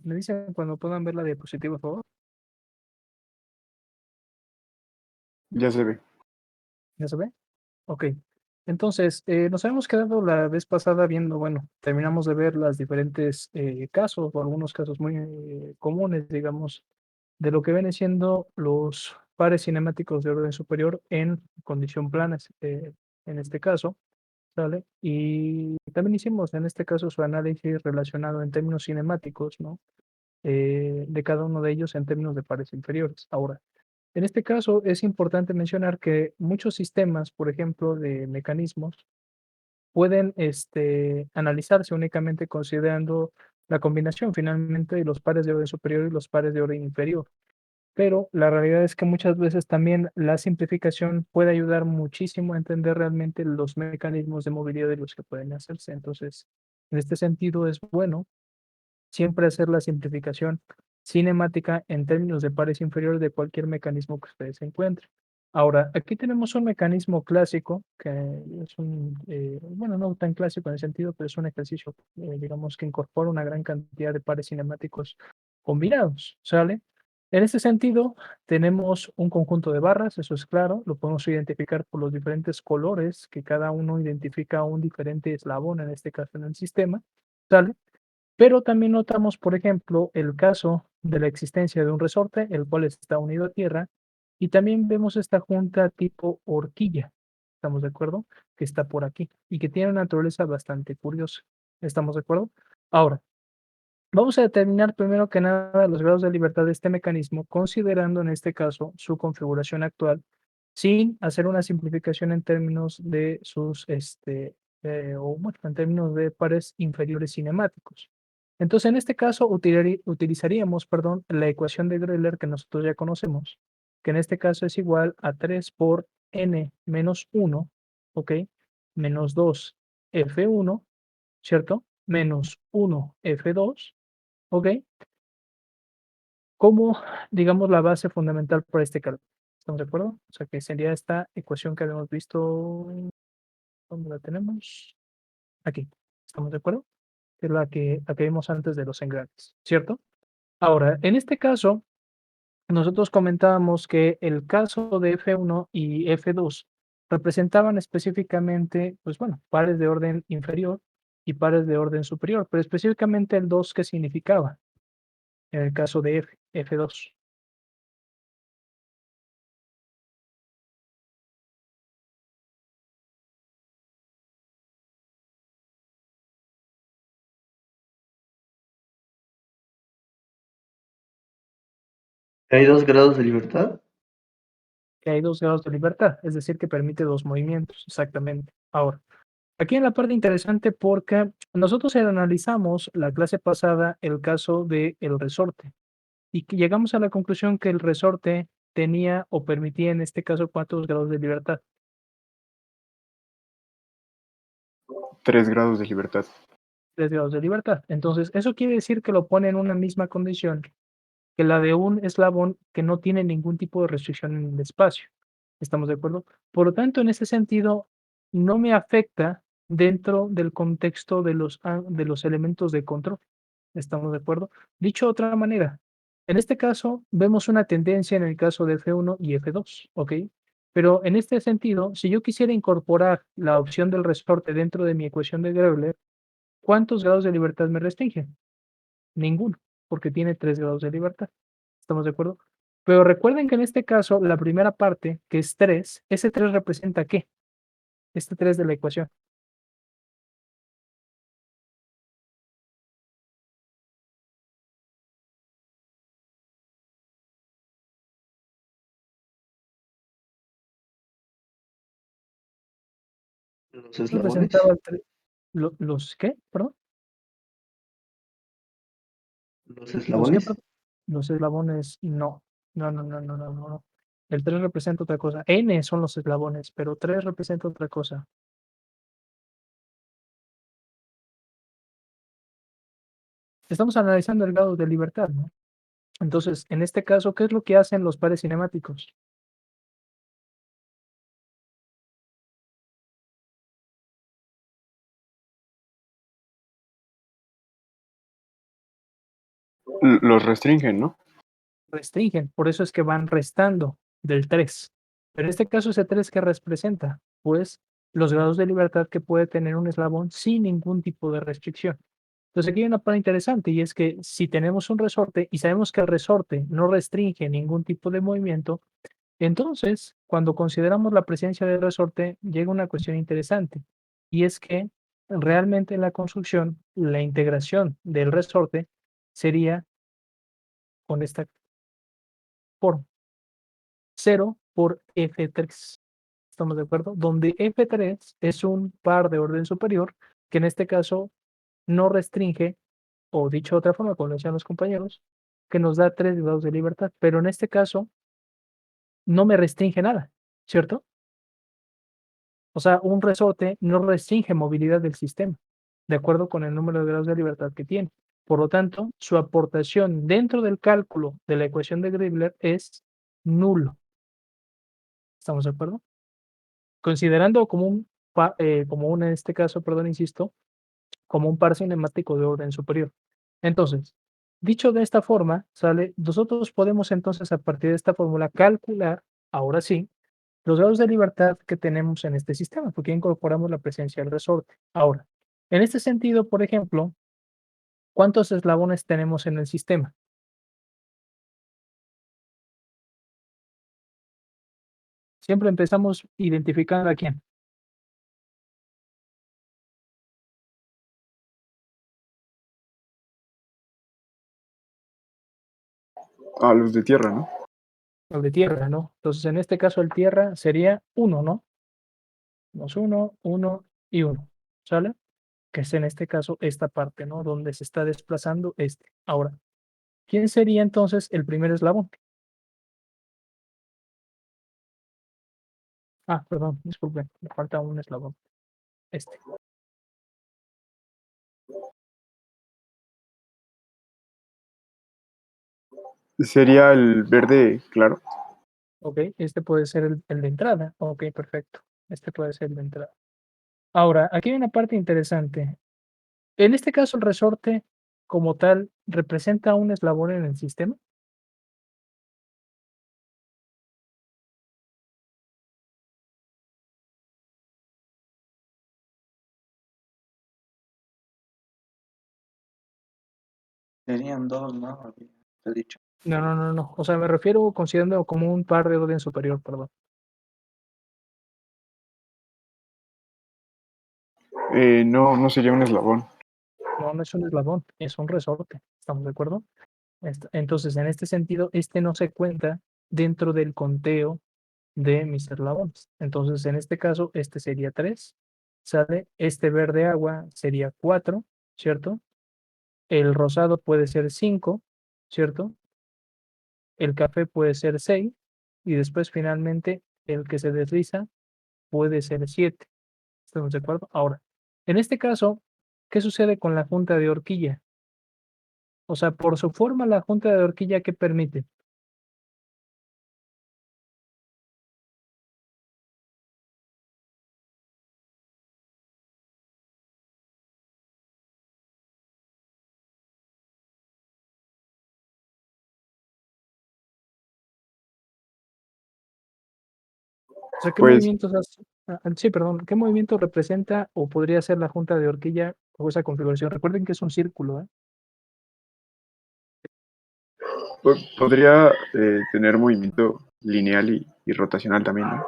Me dicen cuando puedan ver la diapositiva, por favor. Ya se ve. ¿Ya se ve? Ok. Entonces, nos habíamos quedado la vez pasada viendo, bueno, terminamos de ver las diferentes casos o algunos casos muy comunes, digamos, de lo que vienen siendo los pares cinemáticos de orden superior en condición plana, en este caso, ¿sale? Y también hicimos en este caso su análisis relacionado en términos cinemáticos, ¿no? De cada uno de ellos en términos de pares inferiores. Ahora, en este caso es importante mencionar que muchos sistemas, por ejemplo, de mecanismos, pueden analizarse únicamente considerando la combinación finalmente de los pares de orden superior y los pares de orden inferior. Pero la realidad es que muchas veces también la simplificación puede ayudar muchísimo a entender realmente los mecanismos de movilidad de los que pueden hacerse. Entonces, en este sentido es bueno siempre hacer la simplificación cinemática en términos de pares inferiores de cualquier mecanismo que ustedes encuentren. Ahora, aquí tenemos un mecanismo clásico, que es bueno, no tan clásico en el sentido, pero es un ejercicio, digamos, que incorpora una gran cantidad de pares cinemáticos combinados, ¿sale? En este sentido, tenemos un conjunto de barras, eso es claro, lo podemos identificar por los diferentes colores, que cada uno identifica un diferente eslabón, en este caso en el sistema, ¿sale? Pero también notamos, por ejemplo, el caso de la existencia de un resorte, el cual está unido a tierra, y también vemos esta junta tipo horquilla, ¿estamos de acuerdo? Que está por aquí y que tiene una naturaleza bastante curiosa, ¿estamos de acuerdo? Ahora, vamos a determinar primero que nada los grados de libertad de este mecanismo, considerando en este caso su configuración actual, sin hacer una simplificación en términos de sus, o bueno, en términos de pares inferiores cinemáticos. Entonces, en este caso, utilizaríamos, perdón, la ecuación de Greller que nosotros ya conocemos, que en este caso es igual a 3 por n menos 1, ¿ok? Menos 2 F1, ¿cierto? Menos 1 F2, ¿ok? Como, digamos, la base fundamental para este cálculo. ¿Estamos de acuerdo? O sea, que sería esta ecuación que habíamos visto, ¿dónde la tenemos? Aquí. ¿Estamos de acuerdo? Que es la que vimos antes de los engranes, ¿cierto? Ahora, en este caso, nosotros comentábamos que el caso de F1 y F2 representaban específicamente, pues bueno, pares de orden inferior y pares de orden superior, pero específicamente el 2, ¿qué significaba? En el caso de F2. ¿Hay 2 grados de libertad? Que hay 2 grados de libertad, es decir, que permite 2 movimientos, exactamente. Ahora, aquí en la parte interesante porque nosotros analizamos la clase pasada el caso del resorte y que llegamos a la conclusión que el resorte tenía o permitía en este caso cuántos grados de libertad. 3 grados de libertad. 3 grados de libertad. Entonces, eso quiere decir que lo pone en una misma condición que la de un eslabón que no tiene ningún tipo de restricción en el espacio. ¿Estamos de acuerdo? Por lo tanto, en ese sentido, no me afecta dentro del contexto de los elementos de control. ¿Estamos de acuerdo? Dicho de otra manera, en este caso vemos una tendencia en el caso de F1 y F2, ¿ok? Pero en este sentido, si yo quisiera incorporar la opción del resorte dentro de mi ecuación de Greuther, ¿cuántos grados de libertad me restringen? Ninguno, porque tiene 3 grados de libertad. ¿Estamos de acuerdo? Pero recuerden que en este caso, la primera parte, que es 3, ese 3 representa ¿qué? Este 3 de la ecuación. ¿Los eslabones? Representaba el ¿los qué? ¿Perdón? ¿Los ¿Los qué? eslabones? Perdón. Los eslabones, no. No, no, no, no, no, no, no. El 3 representa otra cosa. N son los eslabones, pero 3 representa otra cosa. Estamos analizando el grado de libertad, ¿no? Entonces, en este caso, ¿qué es lo que hacen los pares cinemáticos? Los restringen, ¿no? Restringen, por eso es que van restando del 3. Pero en este caso, ese 3 que representa, pues los grados de libertad que puede tener un eslabón sin ningún tipo de restricción. Entonces aquí hay una parte interesante y es que si tenemos un resorte y sabemos que el resorte no restringe ningún tipo de movimiento, entonces cuando consideramos la presencia del resorte llega una cuestión interesante y es que realmente en la construcción la integración del resorte sería con esta forma. 0 por F3. ¿Estamos de acuerdo? Donde F3 es un par de orden superior que en este caso no restringe, o dicho de otra forma, como lo decían los compañeros, que nos da 3 grados de libertad, pero en este caso no me restringe nada, ¿cierto? O sea, un resorte no restringe movilidad del sistema, de acuerdo con el número de grados de libertad que tiene. Por lo tanto, su aportación dentro del cálculo de la ecuación de Gribler es nulo. ¿Estamos de acuerdo? Considerando como en este caso, perdón, insisto, como un par cinemático de orden superior. Entonces, dicho de esta forma, sale, nosotros podemos entonces a partir de esta fórmula calcular, ahora sí, los grados de libertad que tenemos en este sistema, porque incorporamos la presencia del resorte. Ahora, en este sentido, por ejemplo, ¿cuántos eslabones tenemos en el sistema? Siempre empezamos identificando a quién, A los de tierra, ¿no? el de tierra, ¿no? Entonces, en este caso, el tierra sería uno, ¿no? Tenemos uno, uno y uno, ¿sale? Que es en este caso esta parte, ¿no? Donde se está desplazando este. Ahora, ¿quién sería entonces el primer eslabón? Ah, perdón, disculpen, me falta un eslabón. Este, Sería el verde claro. ok, este puede ser el de entrada. Ok, perfecto. Este puede ser el de entrada. Ahora, aquí hay una parte interesante. En este caso, el resorte como tal representa un eslabón en el sistema. Serían dos, ¿no? Había dicho. No, no, no, no. O sea, me refiero considerando como un par de orden superior, perdón. No, no sería un eslabón. No, no es un eslabón, es un resorte. ¿Estamos de acuerdo? Entonces, en este sentido, este no se cuenta dentro del conteo de mis eslabones. Entonces, en este caso, este sería 3, ¿sale? Este verde agua sería 4, ¿cierto? El rosado puede ser 5, ¿cierto? El café puede ser 6 y después finalmente el que se desliza puede ser 7. ¿Estamos de acuerdo? Ahora, en este caso, ¿qué sucede con la junta de horquilla? O sea, por su forma, la junta de horquilla, ¿qué permite? O sea, ¿qué Pues, movimientos hace? Sí, perdón, ¿qué movimiento representa o podría ser la junta de horquilla o esa configuración? Recuerden que es un círculo, ¿eh? podría tener movimiento lineal y rotacional también, ¿no?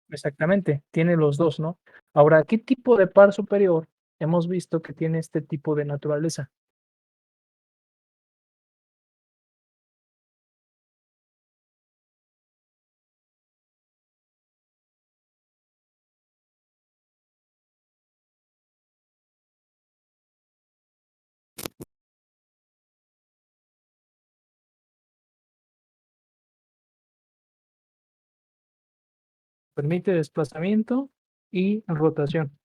Exactamente, tiene los dos, ¿no? Ahora, ¿qué tipo de par superior hemos visto que tiene este tipo de naturaleza? Permite desplazamiento y rotación.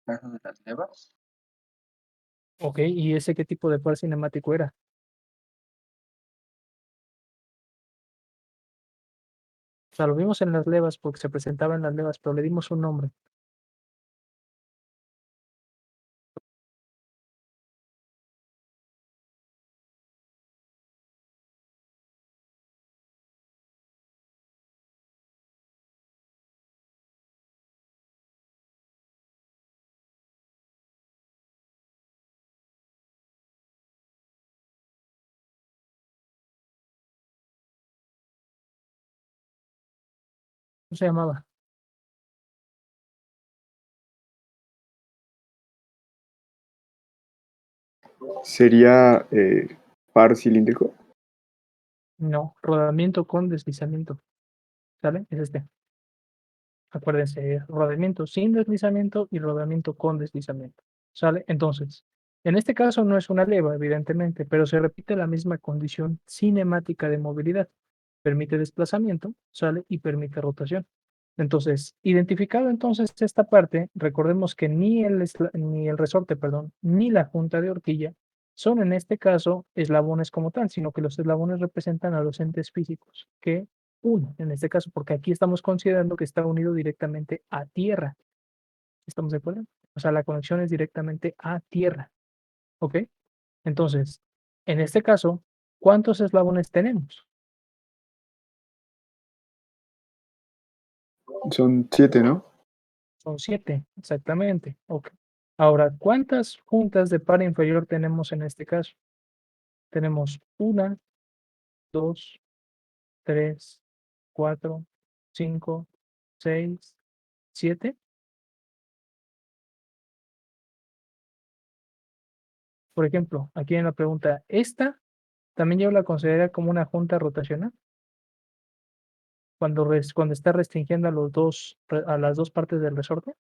Caso de las levas. Ok, ¿y ese qué tipo de par cinemático era? O sea, lo vimos en las levas porque se presentaba en las levas, pero le dimos un nombre. ¿Cómo se llamaba? Sería par cilíndrico. No, rodamiento con deslizamiento. ¿Sale? Es este. Acuérdense, rodamiento sin deslizamiento y rodamiento con deslizamiento. ¿Sale? Entonces, en este caso no es una leva, evidentemente, pero se repite la misma condición cinemática de movilidad. Permite desplazamiento, ¿sale? Y permite rotación. Entonces, identificado entonces esta parte, recordemos que ni el resorte, perdón, ni la junta de horquilla son en este caso eslabones como tal, sino que los eslabones representan a los entes físicos que uno, en este caso, porque aquí estamos considerando que está unido directamente a tierra. ¿Estamos de acuerdo? O sea, la conexión es directamente a tierra. ¿Ok? Entonces, en este caso, ¿cuántos eslabones tenemos? Son 7, ¿no? Son 7, exactamente. Ok. Ahora, ¿cuántas juntas de par inferior tenemos en este caso? Tenemos una, dos, tres, cuatro, cinco, seis, 7. Por ejemplo, aquí en la pregunta, ¿esta también yo la consideraría como una junta rotacional? Cuando está restringiendo a a las dos partes del resorte.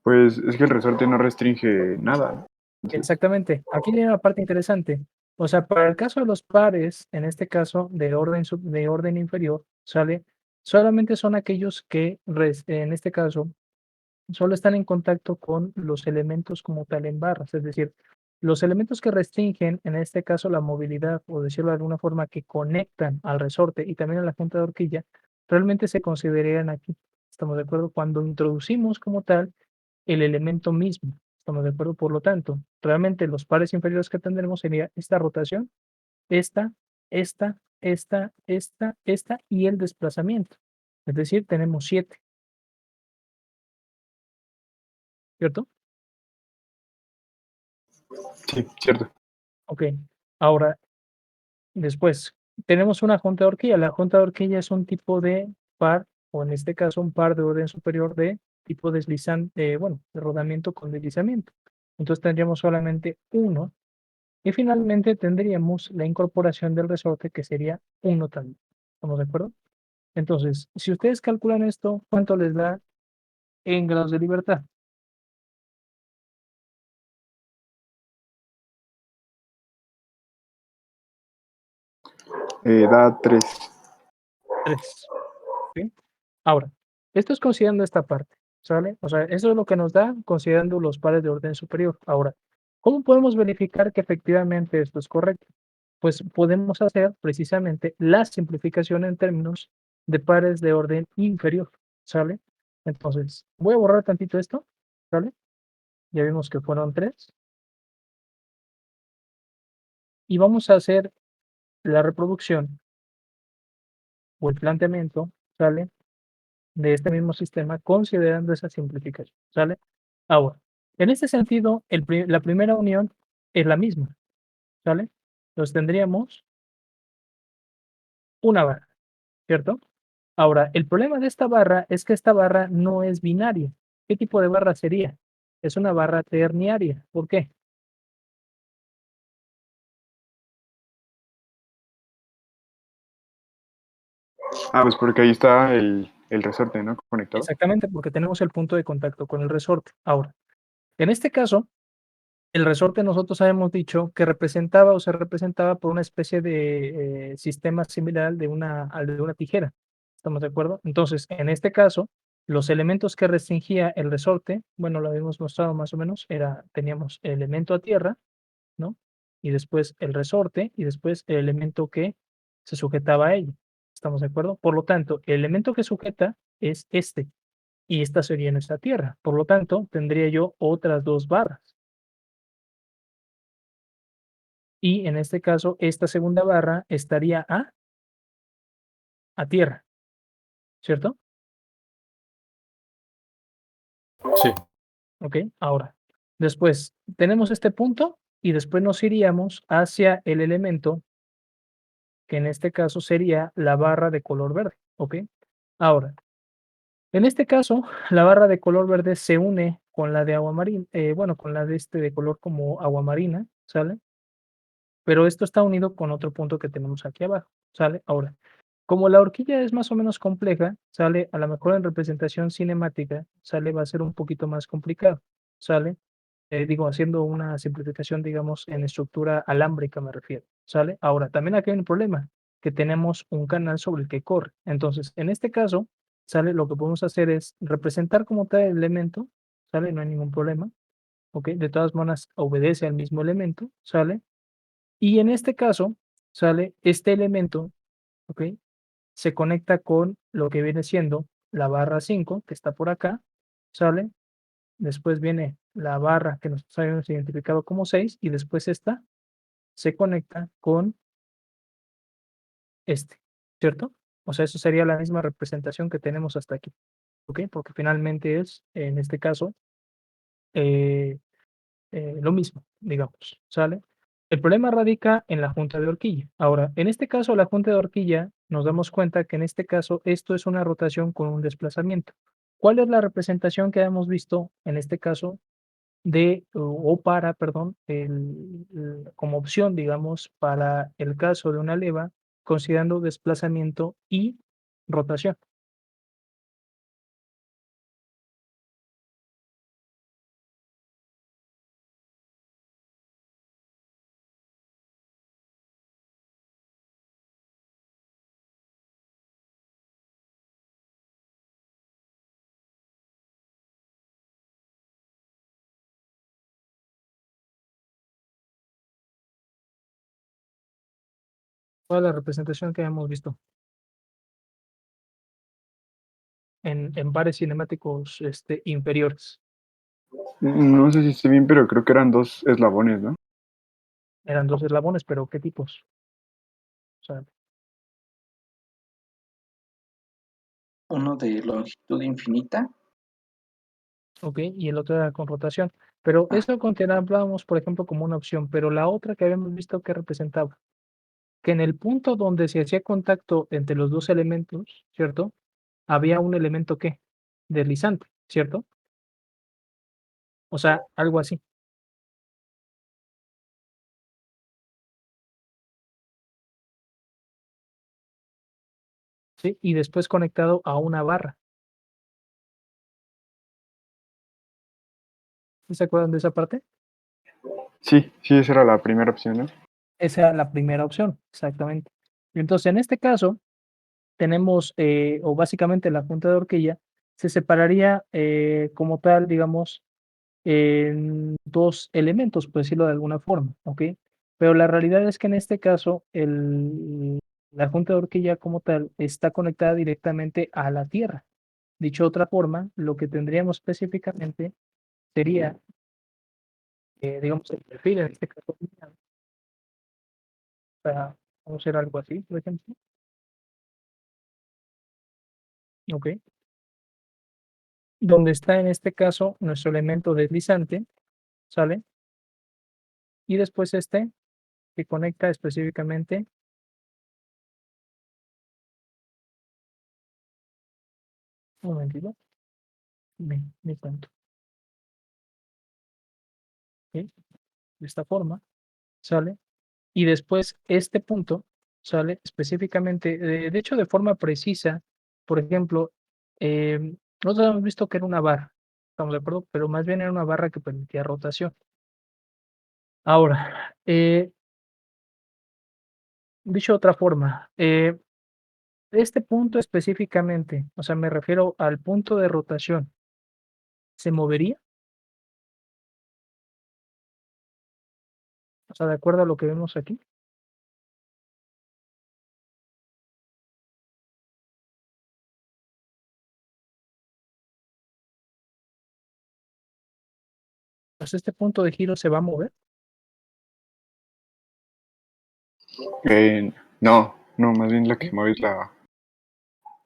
Pues es que el resorte no restringe nada, ¿no? Entonces, Exactamente. Aquí viene la parte interesante. O sea, para el caso de los pares, en este caso de orden inferior, ¿sale? Solamente son aquellos que, en este caso, solo están en contacto con los elementos como tal en barras, es decir, los elementos que restringen, en este caso, la movilidad, o decirlo de alguna forma, que conectan al resorte y también a la junta de horquilla, realmente se considerarían aquí. ¿Estamos de acuerdo? Cuando introducimos como tal el elemento mismo. ¿Estamos de acuerdo? Por lo tanto, realmente los pares inferiores que tendremos sería esta rotación, esta, esta y el desplazamiento. Es decir, tenemos 7, ¿cierto? sí, cierto. Ok. Ahora, después, tenemos una junta de horquilla. La junta de horquilla es un tipo de par, o en este caso, un par de orden superior de tipo deslizante, bueno, de rodamiento con deslizamiento. Entonces tendríamos solamente uno. Y finalmente tendríamos la incorporación del resorte, que sería uno también. ¿Estamos de acuerdo? Entonces, si ustedes calculan esto, ¿cuánto les da en grados de libertad? Da 3. 3. ¿Sí? Ahora, esto es considerando esta parte, ¿sale? O sea, eso es lo que nos da considerando los pares de orden superior. Ahora, ¿cómo podemos verificar que efectivamente esto es correcto? Pues podemos hacer precisamente la simplificación en términos de pares de orden inferior, ¿sale? Entonces, voy a borrar tantito esto, ¿sale? Ya vimos que fueron 3. Y vamos a hacer la reproducción o el planteamiento, ¿sale? De este mismo sistema considerando esa simplificación, ¿sale? Ahora, en este sentido, la primera unión es la misma, ¿sale? Entonces tendríamos una barra, ¿cierto? Ahora, el problema de esta barra es que esta barra no es binaria. ¿Qué tipo de barra sería? Es una barra terniaria. ¿Por qué? Ah, pues porque ahí está el resorte, ¿no? Conectado. Exactamente, porque tenemos el punto de contacto con el resorte. Ahora, en este caso, el resorte nosotros habíamos dicho que representaba o se representaba por una especie de sistema similar al de una tijera. ¿Estamos de acuerdo? Entonces, en este caso, Los elementos que restringía el resorte, bueno, lo habíamos mostrado más o menos, teníamos el elemento a tierra, ¿no? Y después el resorte, y después el elemento que se sujetaba a ello. ¿Estamos de acuerdo? Por lo tanto, el elemento que sujeta es este, y esta sería nuestra tierra. Por lo tanto, tendría yo otras dos barras. Y en este caso, esta segunda barra estaría a tierra, ¿cierto? Sí. Ok, ahora, después tenemos este punto y después nos iríamos hacia el elemento que en este caso sería la barra de color verde, ¿ok? Ahora, en este caso, la barra de color verde se une con la de agua marina, bueno, con la de de color como agua marina, ¿sale? Pero esto está unido con otro punto que tenemos aquí abajo, ¿sale? Ahora, como la horquilla es más o menos compleja, ¿sale? A lo mejor en representación cinemática, ¿sale? Va a ser un poquito más complicado, ¿sale? Digo, haciendo una simplificación, digamos, en estructura alámbrica me refiero, ¿sale? Ahora, también aquí hay un problema, que tenemos un canal sobre el que corre. Entonces, en este caso, ¿sale? Lo que podemos hacer es representar como tal el elemento, ¿sale? No hay ningún problema, ¿ok? De todas maneras, obedece al mismo elemento, ¿sale? Y en este caso, ¿sale? Este elemento, ¿ok? Se conecta con lo que viene siendo la barra 5 que está por acá, ¿sale? Después viene la barra que nosotros habíamos identificado como 6 y después esta se conecta con este, ¿cierto? O sea, eso sería la misma representación que tenemos hasta aquí, ¿ok? Porque finalmente es, en este caso, eh, lo mismo, digamos, ¿sale? El problema radica en la junta de horquilla. Ahora, en este caso, la junta de horquilla, nos damos cuenta que en este caso esto es una rotación con un desplazamiento. ¿Cuál es la representación que hemos visto en este caso o para, perdón, como opción, digamos, para el caso de una leva, considerando desplazamiento y rotación? ¿Cuál es la representación que hemos visto en pares cinemáticos inferiores? No sé si esté bien, pero creo que eran dos eslabones, ¿no? Eran dos eslabones, pero ¿qué tipos? O sea, Uno de longitud infinita. ok, y el otro era con rotación. Pero Ah, eso contemplábamos, por ejemplo, como una opción, pero la otra que habíamos visto que representaba, que en el punto donde se hacía contacto entre los dos elementos, ¿cierto? Había un elemento que deslizante, ¿cierto? O sea, algo así, ¿sí? Y después conectado a una barra. ¿Sí se acuerdan de esa parte? Sí, sí, esa era la primera opción, ¿no? Esa era la primera opción, exactamente. Entonces, en este caso, tenemos, o básicamente la punta de horquilla, se separaría como tal, digamos, en dos elementos, por decirlo de alguna forma, ¿ok? Pero la realidad es que en este caso, la junta de horquilla como tal está conectada directamente a la Tierra. Dicho de otra forma, lo que tendríamos específicamente sería, digamos, el perfil, en este caso, para conocer algo así, por ejemplo, ¿ok? Donde está en este caso nuestro elemento deslizante, ¿sale? Y después este que conecta específicamente, un momentito, me cuento, ¿ok? De esta forma, ¿sale? Y después este punto, ¿sale? Específicamente, de hecho, de forma precisa, por ejemplo, nosotros hemos visto que era una barra, estamos de acuerdo, pero más bien era una barra que permitía rotación. Ahora, dicho de otra forma, este punto específicamente, o sea, me refiero al punto de rotación, ¿se movería? O sea, de acuerdo a lo que vemos aquí. Pues este punto de giro se va a mover. No, no, más bien la que mueve es el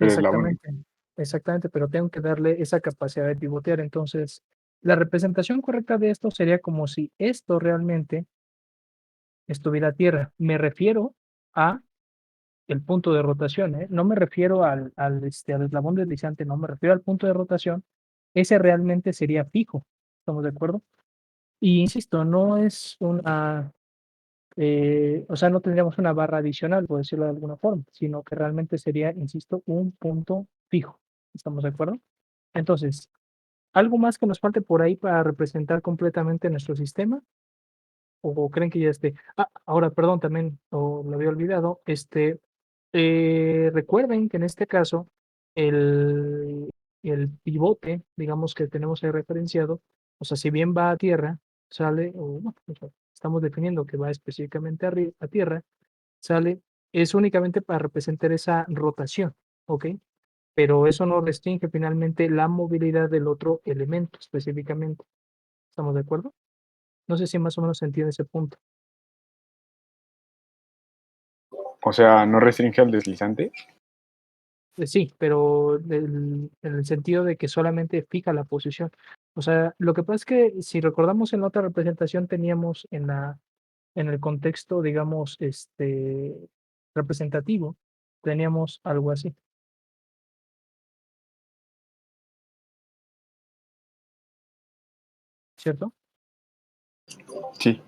eslabón. Exactamente, exactamente, pero tengo que darle esa capacidad de pivotear. Entonces, la representación correcta de esto sería como si esto realmente estuviera a tierra. Me refiero a el punto de rotación, ¿eh? No me refiero al eslabón deslizante, no me refiero al punto de rotación. Ese realmente sería fijo. ¿Estamos de acuerdo? Y insisto, no es una, o sea, no tendríamos una barra adicional, por decirlo de alguna forma, sino que realmente sería, insisto, un punto fijo. ¿Estamos de acuerdo? Entonces, ¿algo más que nos falte por ahí para representar completamente nuestro sistema? ¿O creen que ya esté? Ah, ahora, perdón, también, o lo había olvidado, recuerden que en este caso, el, el pivote, digamos que tenemos ahí referenciado, o sea, si bien va a tierra, sale, o sea, estamos definiendo que va específicamente a tierra, sale, es únicamente para representar esa rotación, ¿ok? Pero eso no restringe finalmente la movilidad del otro elemento específicamente. ¿Estamos de acuerdo? No sé si más o menos se entiende ese punto. O sea, no restringe al deslizante. Sí, pero en el sentido de que solamente fija la posición. O sea, lo que pasa es que si recordamos en la otra representación teníamos en el contexto, digamos, representativo, teníamos algo así, ¿cierto? Sí.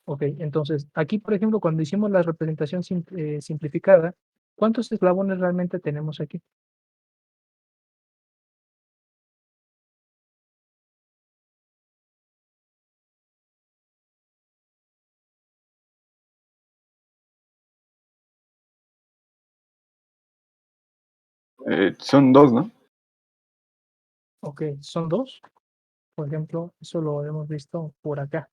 Ok, entonces aquí, por ejemplo, cuando hicimos la representación simplificada, ¿cuántos eslabones realmente tenemos aquí? Son dos, ¿no? Ok, son dos. Por ejemplo, eso lo hemos visto por acá.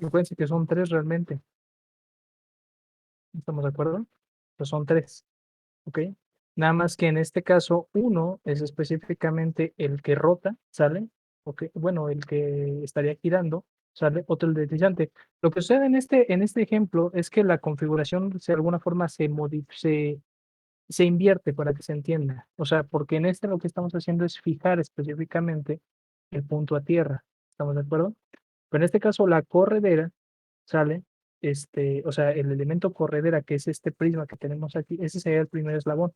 Acuérdense que son tres realmente. ¿Estamos de acuerdo? Pues son tres, ¿ok? Nada más que en este caso, uno es específicamente el que rota, ¿sale? Ok, bueno, el que estaría girando, ¿sale? Otro el deslizante. Lo que sucede en este ejemplo es que la configuración de alguna forma se invierte para que se entienda. O sea, porque en este lo que estamos haciendo es fijar específicamente el punto a tierra. ¿Estamos de acuerdo? Pero en este caso, la corredera, ¿sale? O sea, el elemento corredera, que es este prisma que tenemos aquí, ese sería el primer eslabón.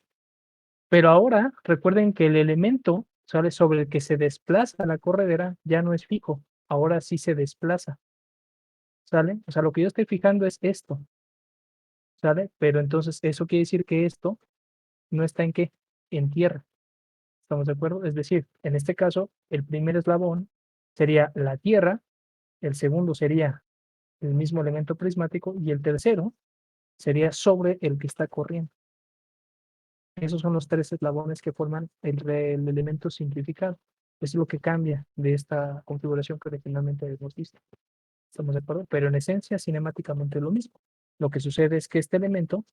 Pero ahora recuerden que el elemento, ¿sale? Sobre el que se desplaza la corredera ya no es fijo, ahora sí se desplaza, ¿sale? O sea, lo que yo estoy fijando es esto, ¿sale? Pero entonces eso quiere decir que esto no está en qué, en tierra, ¿estamos de acuerdo? Es decir, en este caso, el primer eslabón sería la tierra, el segundo sería el mismo elemento prismático y el tercero sería sobre el que está corriendo. Esos son los tres eslabones que forman el elemento simplificado. Es lo que cambia de esta configuración que originalmente hemos visto. ¿Estamos de acuerdo? Pero en esencia, cinemáticamente es lo mismo. Lo que sucede es que este elemento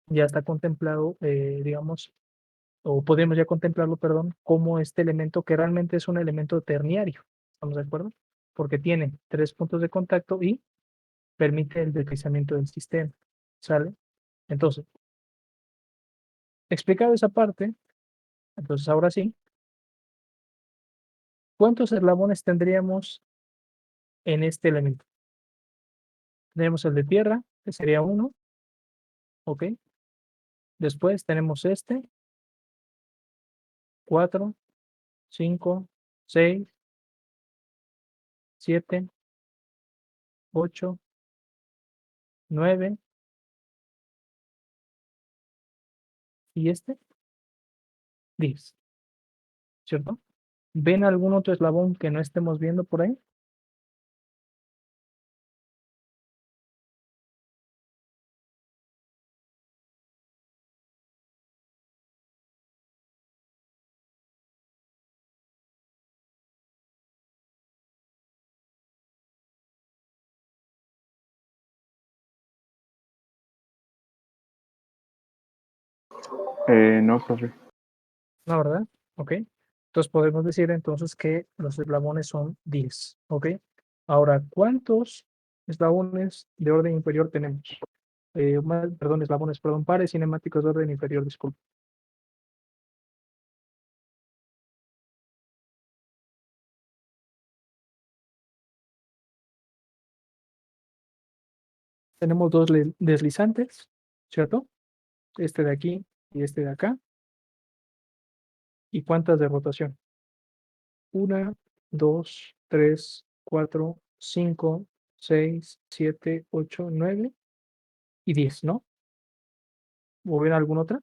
ya está contemplado, digamos, o podemos ya contemplarlo, perdón, como este elemento que realmente es un elemento terciario. ¿Estamos de acuerdo? Porque tiene 3 puntos de contacto y permite el deslizamiento del sistema. ¿Sale? Entonces, explicado esa parte, entonces ahora sí, ¿cuántos eslabones tendríamos en este elemento? Tenemos el de tierra, que sería 1, ¿ok? Después tenemos este, 4, 5, 6, 7, 8, 9 y este, 10, ¿cierto? ¿Ven algún otro eslabón que no estemos viendo por ahí? No, profe. No, ¿verdad? Ok. Entonces podemos decir entonces que los eslabones son 10, ¿ok? Ahora, ¿cuántos eslabones de orden inferior tenemos? Perdón, eslabones, perdón, pares cinemáticos de orden inferior, disculpe. Tenemos dos deslizantes, ¿cierto? Este de aquí y este de acá. ¿Y cuántas de rotación? 1, 2, 3, 4, 5, 6, 7, 8, 9 y 10, ¿no? ¿O ven alguna otra?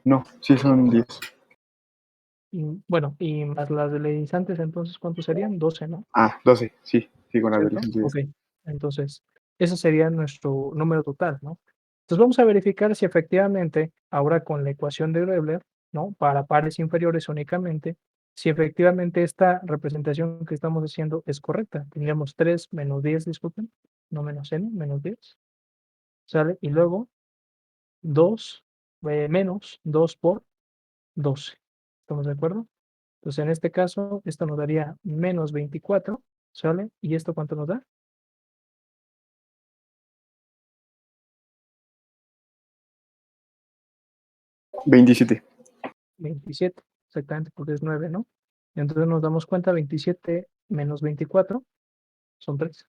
No, sí son 10. Y, bueno, y más las deslizantes, entonces, ¿cuántos serían? 12, ¿no? 12, sí, con la ¿Cierto? del 10. Ok. Entonces, ese sería nuestro número total, ¿no? Entonces vamos a verificar si efectivamente, ahora con la ecuación de Euler, ¿no? Para pares inferiores únicamente, si efectivamente esta representación que estamos haciendo es correcta. Tendríamos 3 menos 10, disculpen, no menos n, menos 10, ¿sale? Y luego 2 menos 2 por 12. ¿Estamos de acuerdo? Entonces, en este caso, esto nos daría menos 24, ¿sale? ¿Y esto cuánto nos da? 27. 27, exactamente, porque es 9, ¿no? Entonces nos damos cuenta, 27 menos 24 son 3.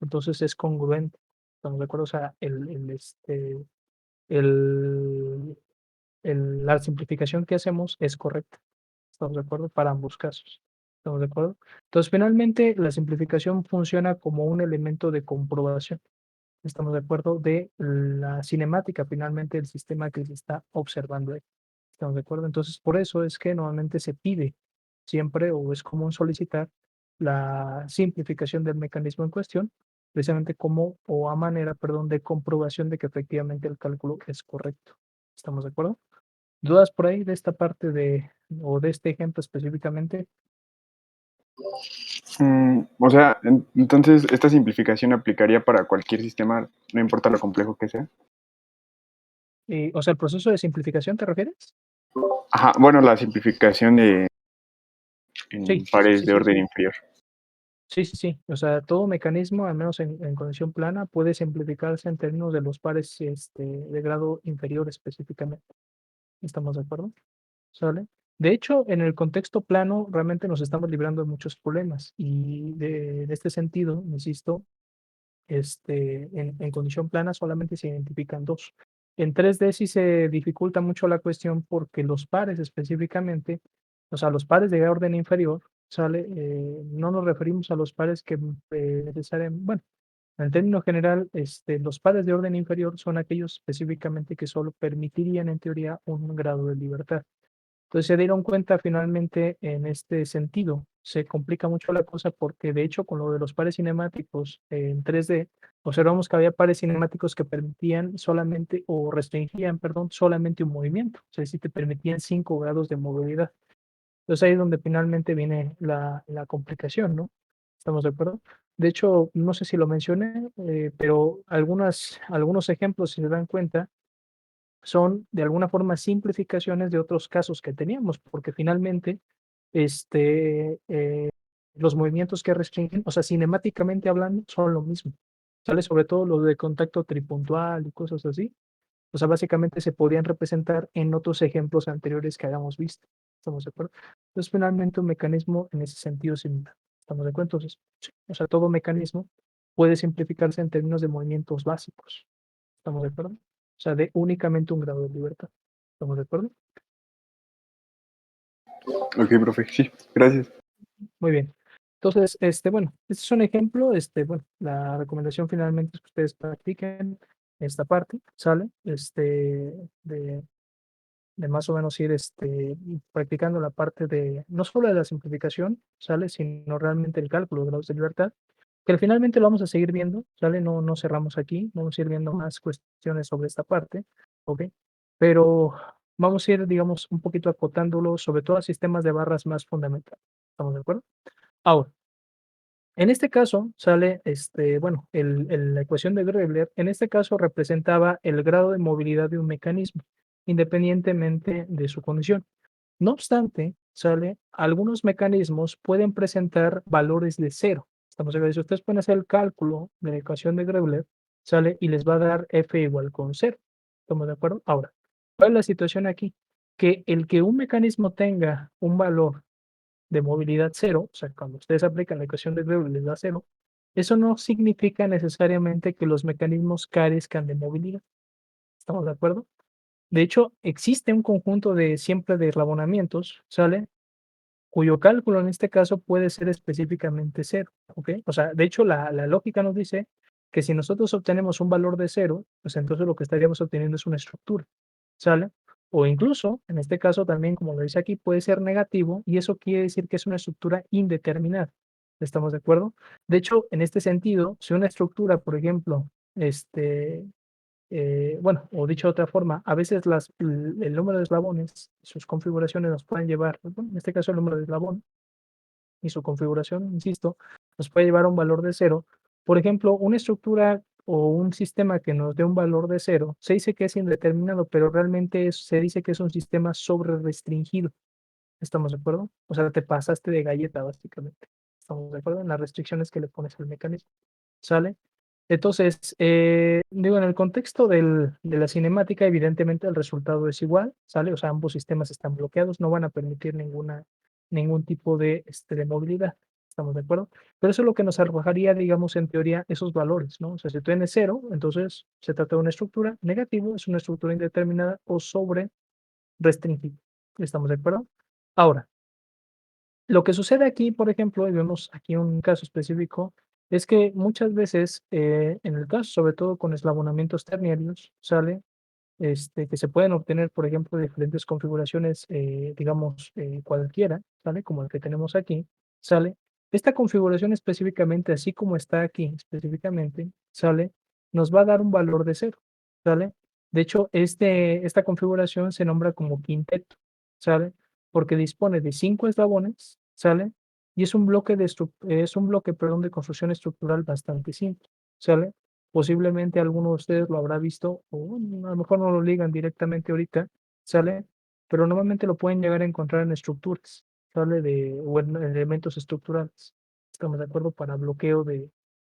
Entonces es congruente. ¿Estamos de acuerdo? O sea, el, la simplificación que hacemos es correcta. ¿Estamos de acuerdo? Para ambos casos. ¿Estamos de acuerdo? Entonces, finalmente, la simplificación funciona como un elemento de comprobación. Estamos de acuerdo de la cinemática, finalmente, del sistema que se está observando ahí. ¿Estamos de acuerdo? Entonces, por eso es que normalmente se pide siempre o es común solicitar la simplificación del mecanismo en cuestión, precisamente como o a manera, perdón, de comprobación de que efectivamente el cálculo es correcto. ¿Estamos de acuerdo? ¿Dudas por ahí de esta parte de o de este ejemplo específicamente? O sea, entonces esta simplificación aplicaría para cualquier sistema, no importa lo complejo que sea. O sea, el proceso de simplificación, ¿te refieres? Ajá, bueno, la simplificación en Sí, pares sí, de sí, orden sí. inferior. Sí, sí, sí. O sea, todo mecanismo, al menos en condición plana, puede simplificarse en términos de los pares de grado inferior específicamente. ¿Estamos de acuerdo? ¿Sale? De hecho, en el contexto plano, realmente nos estamos librando de muchos problemas. Y de este sentido, insisto, en condición plana solamente se identifican dos. En 3D sí se dificulta mucho la cuestión porque los pares específicamente, o sea, los pares de orden inferior, ¿sale? No nos referimos a los pares que necesariamente, bueno, en términos general, los pares de orden inferior son aquellos específicamente que solo permitirían en teoría un grado de libertad. Entonces se dieron cuenta finalmente en este sentido. Se complica mucho la cosa porque de hecho con lo de los pares cinemáticos en 3D, observamos que había pares cinemáticos que permitían solamente o restringían, perdón, solamente un movimiento. O sea, si te permitían 5 grados de movilidad. Entonces ahí es donde finalmente viene la complicación, ¿no? ¿Estamos de acuerdo? De hecho, no sé si lo mencioné, pero algunos ejemplos, si se dan cuenta, son de alguna forma simplificaciones de otros casos que teníamos, porque finalmente los movimientos que restringen, o sea, cinemáticamente hablando, son lo mismo. ¿Sale? Sobre todo los de contacto tripuntual y cosas así. O sea, básicamente se podían representar en otros ejemplos anteriores que hayamos visto. ¿Estamos de acuerdo? Entonces, finalmente, un mecanismo en ese sentido similar. ¿Estamos de acuerdo? Entonces, sí, o sea, todo mecanismo puede simplificarse en términos de movimientos básicos. ¿Estamos de acuerdo? O sea, de únicamente un grado de libertad. ¿Estamos de acuerdo? Ok, profe, sí, gracias. Muy bien. Entonces, bueno, este es un ejemplo, bueno, la recomendación finalmente es que ustedes practiquen esta parte, ¿sale? De, de más o menos ir, practicando la parte de, no solo de la simplificación, ¿sale? Sino realmente el cálculo de grados de libertad, que finalmente lo vamos a seguir viendo, ¿sale? No cerramos aquí, vamos a ir viendo más cuestiones sobre esta parte, ¿ok? Pero vamos a ir, digamos, un poquito acotándolo, sobre todo a sistemas de barras más fundamentales, ¿estamos de acuerdo? Ahora, en este caso sale, bueno, la ecuación de Greubler, en este caso representaba el grado de movilidad de un mecanismo, independientemente de su condición. No obstante, sale, algunos mecanismos pueden presentar valores de cero. Estamos de acuerdo, si ustedes pueden hacer el cálculo de la ecuación de Greubler, sale y les va a dar F igual con cero. ¿Estamos de acuerdo? Ahora, ¿cuál es la situación aquí? Que el que un mecanismo tenga un valor de movilidad cero, o sea, cuando ustedes aplican la ecuación de Greubler les da cero, eso no significa necesariamente que los mecanismos carezcan de movilidad. ¿Estamos de acuerdo? De hecho, existe un conjunto de siempre de eslabonamientos, ¿sale? Cuyo cálculo en este caso puede ser específicamente cero, ¿ok? O sea, de hecho, la lógica nos dice que si nosotros obtenemos un valor de cero, pues entonces lo que estaríamos obteniendo es una estructura, ¿sale? O incluso, en este caso también, como lo dice aquí, puede ser negativo y eso quiere decir que es una estructura indeterminada. ¿Estamos de acuerdo? De hecho, en este sentido, si una estructura, por ejemplo, bueno, o dicho de otra forma, a veces el número de eslabones, sus configuraciones nos pueden llevar, bueno, en este caso el número de eslabón y su configuración, insisto, nos puede llevar a un valor de cero. Por ejemplo, una estructura o un sistema que nos dé un valor de cero, se dice que es indeterminado, pero realmente se dice que es un sistema sobre restringido. ¿Estamos de acuerdo? O sea, te pasaste de galleta, básicamente. ¿Estamos de acuerdo? En las restricciones que le pones al mecanismo. ¿Sale? Entonces, digo, en el contexto de la cinemática, evidentemente el resultado es igual, ¿sale? O sea, ambos sistemas están bloqueados, no van a permitir ningún tipo de movilidad, ¿estamos de acuerdo? Pero eso es lo que nos arrojaría, digamos, en teoría, esos valores, ¿no? O sea, si tú tienes cero, entonces se trata de una estructura, negativo es una estructura indeterminada o sobre restringida, ¿estamos de acuerdo? Ahora, lo que sucede aquí, por ejemplo, y vemos aquí un caso específico, es que muchas veces, en el caso, sobre todo con eslabonamientos ternarios, sale que se pueden obtener, por ejemplo, diferentes configuraciones, digamos, cualquiera, ¿sale? Como el que tenemos aquí, ¿sale? Esta configuración específicamente, así como está aquí específicamente, ¿sale? Nos va a dar un valor de cero, ¿sale? De hecho, esta configuración se nombra como quinteto, ¿sale? Porque dispone de 5 eslabones, ¿sale? Y es un bloque, perdón, de construcción estructural bastante simple, ¿sale? Posiblemente alguno de ustedes lo habrá visto, o bueno, a lo mejor no lo ligan directamente ahorita, ¿sale? Pero normalmente lo pueden llegar a encontrar en estructuras, ¿sale? O en elementos estructurales. ¿Estamos de acuerdo? Para bloqueo de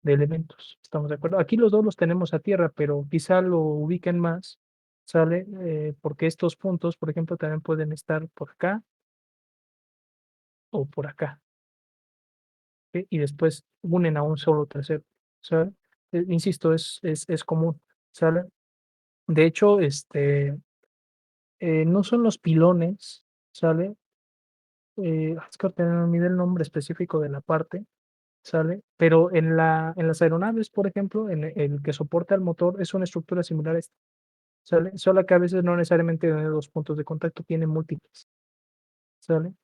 elementos. ¿Estamos de acuerdo? Aquí los dos los tenemos a tierra, pero quizá lo ubiquen más, ¿sale? Porque estos puntos, por ejemplo, también pueden estar por acá o por acá, ¿ok? Y después unen a un solo tercero, ¿sale? Insisto, es común, ¿sale? De hecho, no son los pilones, ¿sale? Es que ahorita no me olvidé el nombre específico de la parte, ¿sale? Pero en las aeronaves, por ejemplo, en el que soporta el motor, es una estructura similar a esta, ¿sale? Solo que a veces no necesariamente tiene dos puntos de contacto, tiene múltiples, ¿sale?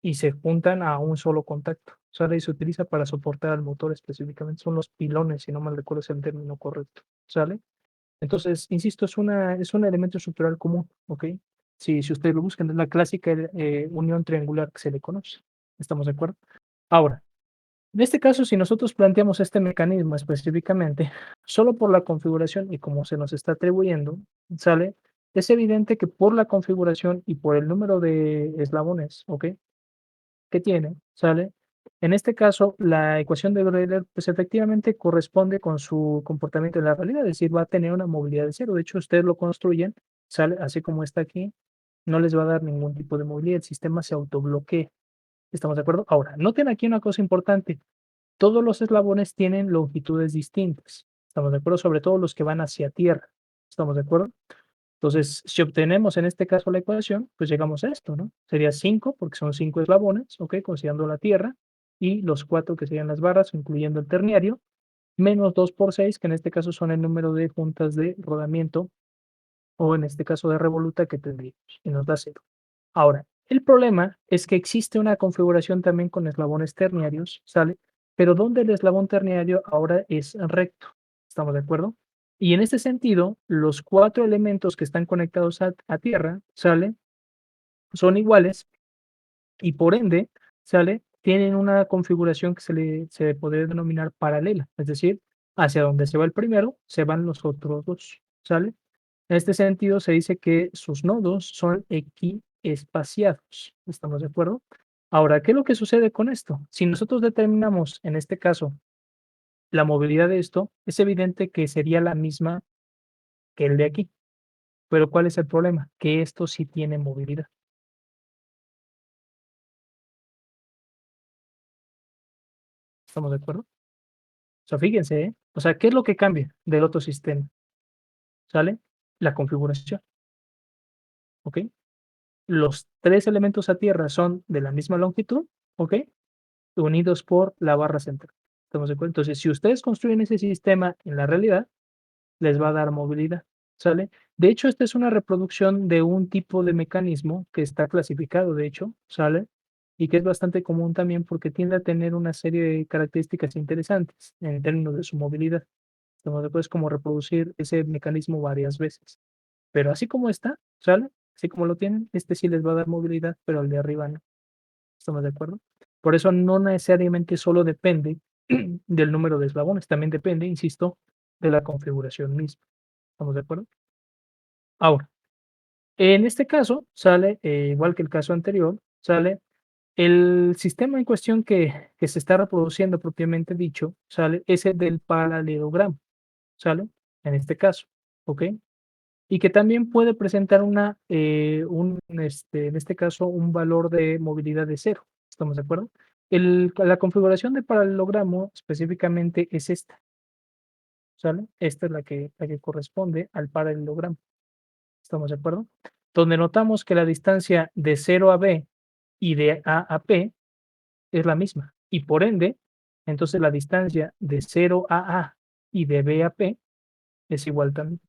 Y se juntan a un solo contacto, ¿sale? Y se utiliza para soportar al motor específicamente. Son los pilones, si no mal recuerdo es el término correcto, ¿sale? Entonces, insisto, es un elemento estructural común, ¿ok? Si ustedes lo buscan, es la clásica unión triangular que se le conoce. ¿Estamos de acuerdo? Ahora, En este caso, si nosotros planteamos este mecanismo específicamente, solo por la configuración y como se nos está atribuyendo, ¿sale? Es evidente que por la configuración y por el número de eslabones, ¿ok? Que tiene, ¿sale? En este caso, la ecuación de Euler, pues efectivamente corresponde con su comportamiento en la realidad, es decir, va a tener una movilidad de cero. De hecho, ustedes lo construyen, ¿sale? Así como está aquí, no les va a dar ningún tipo de movilidad, el sistema se autobloquea. ¿Estamos de acuerdo? Ahora, noten aquí una cosa importante. Todos los eslabones tienen longitudes distintas. ¿Estamos de acuerdo? Sobre todo los que van hacia tierra. ¿Estamos de acuerdo? Entonces, si obtenemos en este caso la ecuación, pues llegamos a esto, ¿no? Sería 5, porque son 5 eslabones, ¿ok? Considerando la tierra, y los 4 que serían las barras, incluyendo el terniario, menos 2 por 6, que en este caso son el número de juntas de rodamiento, o en este caso de revoluta que tendríamos, y nos da 0. Ahora, el problema es que existe una configuración también con eslabones terniarios, ¿sale? Pero donde el eslabón terniario ahora es recto, ¿estamos de acuerdo? Y en este sentido, los 4 elementos que están conectados a tierra, ¿sale? Son iguales y por ende, ¿sale? Tienen una configuración que se podría denominar paralela, es decir, hacia donde se va el primero, se van los otros dos, ¿sale? En este sentido, se dice que sus nodos son equiespaciados. ¿Estamos de acuerdo? Ahora, ¿qué es lo que sucede con esto? Si nosotros determinamos, en este caso, la movilidad de esto, es evidente que sería la misma que el de aquí. Pero ¿cuál es el problema? Que esto sí tiene movilidad. ¿Estamos de acuerdo? O sea, fíjense, ¿eh? O sea, ¿qué es lo que cambia del otro sistema? ¿Sale? La configuración, ¿ok? Los 3 elementos a tierra son de la misma longitud, ¿ok? Unidos por la barra central. ¿Estamos de acuerdo? Entonces, si ustedes construyen ese sistema en la realidad, les va a dar movilidad, ¿sale? De hecho, esta es una reproducción de un tipo de mecanismo que está clasificado, de hecho, ¿sale? Y que es bastante común también porque tiende a tener una serie de características interesantes en términos de su movilidad. ¿Estamos de acuerdo? Es como reproducir ese mecanismo varias veces. Pero así como está, ¿sale? Así como lo tienen, este sí les va a dar movilidad, pero el de arriba no. ¿Estamos de acuerdo? Por eso no necesariamente solo depende del número de eslabones, también depende, insisto, de la configuración misma. ¿Estamos de acuerdo? Ahora, en este caso sale, igual que el caso anterior, sale el sistema en cuestión que se está reproduciendo propiamente dicho, sale, es el del paralelogramo, ¿sale? En este caso, ¿ok? Y que también puede presentar en este caso, un valor de movilidad de cero. ¿Estamos de acuerdo? La configuración de paralelogramo específicamente es esta, ¿sale? Esta es la que corresponde al paralelogramo. ¿Estamos de acuerdo? Donde notamos que la distancia de 0 a B y de A a P es la misma. Y por ende, entonces la distancia de 0 a A y de B a P es igual también.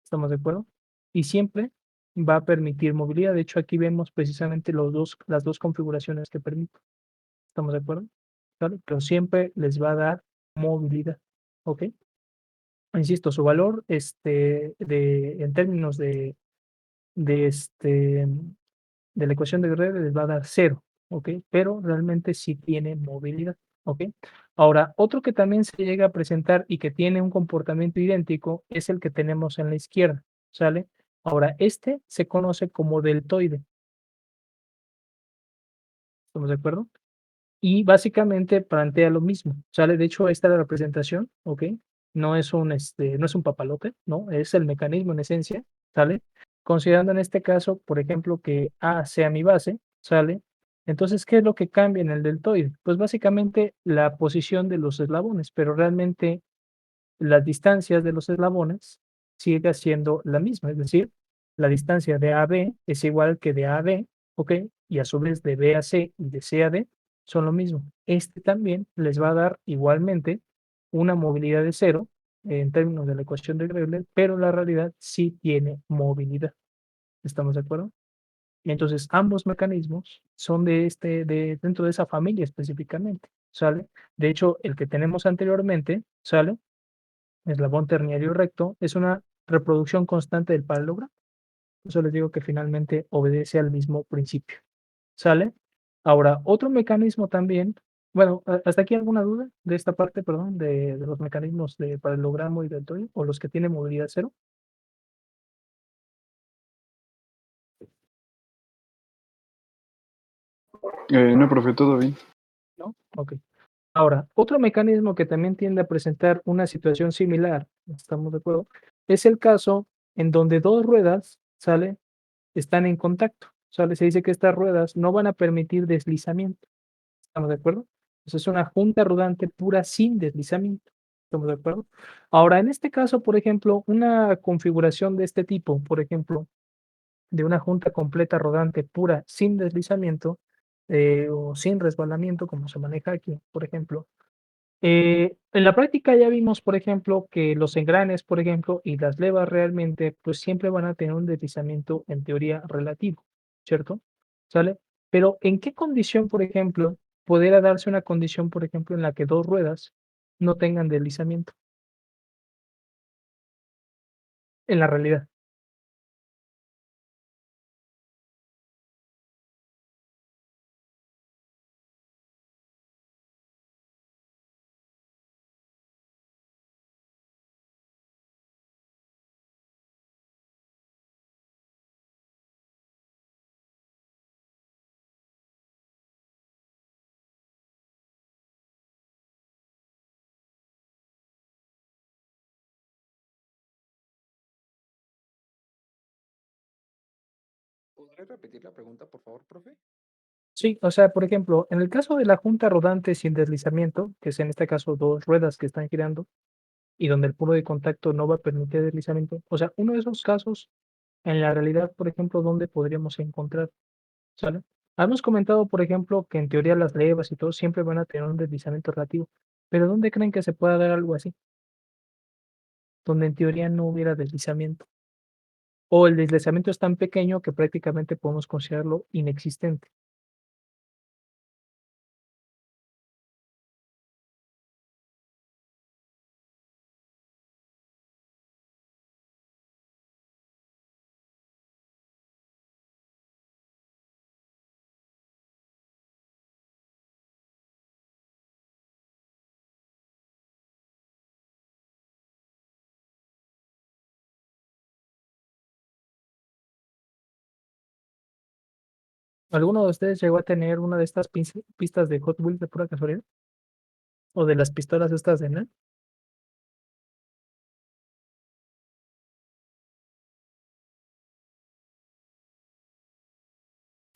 ¿Estamos de acuerdo? Y siempre va a permitir movilidad. De hecho, aquí vemos precisamente las dos configuraciones que permite. ¿Estamos de acuerdo? ¿Vale? Pero siempre les va a dar movilidad. ¿Ok? Insisto, su valor en términos de, de la ecuación de Gödel les va a dar cero. ¿Ok? Pero realmente sí tiene movilidad. ¿Ok? Ahora, otro que también se llega a presentar y que tiene un comportamiento idéntico es el que tenemos en la izquierda, ¿sale? Ahora, este se conoce como deltoide, ¿estamos de acuerdo? Y básicamente plantea lo mismo, ¿sale? De hecho, esta es la representación, ¿ok? No es un papalote, ¿no? Es el mecanismo en esencia, ¿sale? Considerando en este caso, por ejemplo, que A sea mi base, ¿sale? Entonces, ¿qué es lo que cambia en el deltoide? Pues básicamente la posición de los eslabones, pero realmente las distancias de los eslabones sigue siendo la misma, es decir, la distancia de A a B es igual que de A a B, ¿ok? Y a su vez de B a C y de C a D son lo mismo. Este también les va a dar igualmente una movilidad de cero en términos de la ecuación de Gödel, pero la realidad sí tiene movilidad. ¿Estamos de acuerdo? Y entonces ambos mecanismos son dentro de esa familia específicamente, ¿sale? De hecho, el que tenemos anteriormente, ¿sale? Eslabón terniario recto, es una reproducción constante del paralelogramo. Por eso les digo que finalmente obedece al mismo principio. ¿Sale? Ahora, otro mecanismo también Bueno, ¿hasta aquí alguna duda de esta parte, perdón, de los mecanismos de paralelogramo y deltoide, o los que tienen movilidad cero? No, profe, todo bien. ¿No? Okey. Ahora, otro mecanismo que también tiende a presentar una situación similar, ¿estamos de acuerdo? Es el caso en donde 2 ruedas, ¿sale? Están en contacto, ¿sale? Se dice que estas ruedas no van a permitir deslizamiento, ¿estamos de acuerdo? Entonces, es una junta rodante pura sin deslizamiento, ¿estamos de acuerdo? Ahora, en este caso, por ejemplo, una configuración de este tipo, por ejemplo, de una junta completa rodante pura sin deslizamiento, o sin resbalamiento, como se maneja aquí, por ejemplo, en la práctica ya vimos, por ejemplo, que los engranes, por ejemplo, y las levas realmente, pues siempre van a tener un deslizamiento en teoría relativo, ¿cierto? ¿Sale? Pero ¿en qué condición, por ejemplo, podría darse una condición, por ejemplo, en la que 2 ruedas no tengan deslizamiento en la realidad? ¿Podría repetir la pregunta, por favor, profe? Sí, o sea, por ejemplo, en el caso de la junta rodante sin deslizamiento, que es en este caso 2 ruedas que están girando y donde el puro de contacto no va a permitir deslizamiento, o sea, uno de esos casos, en la realidad, por ejemplo, ¿dónde podríamos encontrar? ¿Sale? Habíamos comentado, por ejemplo, que en teoría las levas y todo siempre van a tener un deslizamiento relativo, pero ¿dónde creen que se pueda dar algo así? Donde en teoría no hubiera deslizamiento, o el deslizamiento es tan pequeño que prácticamente podemos considerarlo inexistente. ¿Alguno de ustedes llegó a tener una de estas pistas de Hot Wheels de pura casualidad? ¿O de las pistolas estas de NES?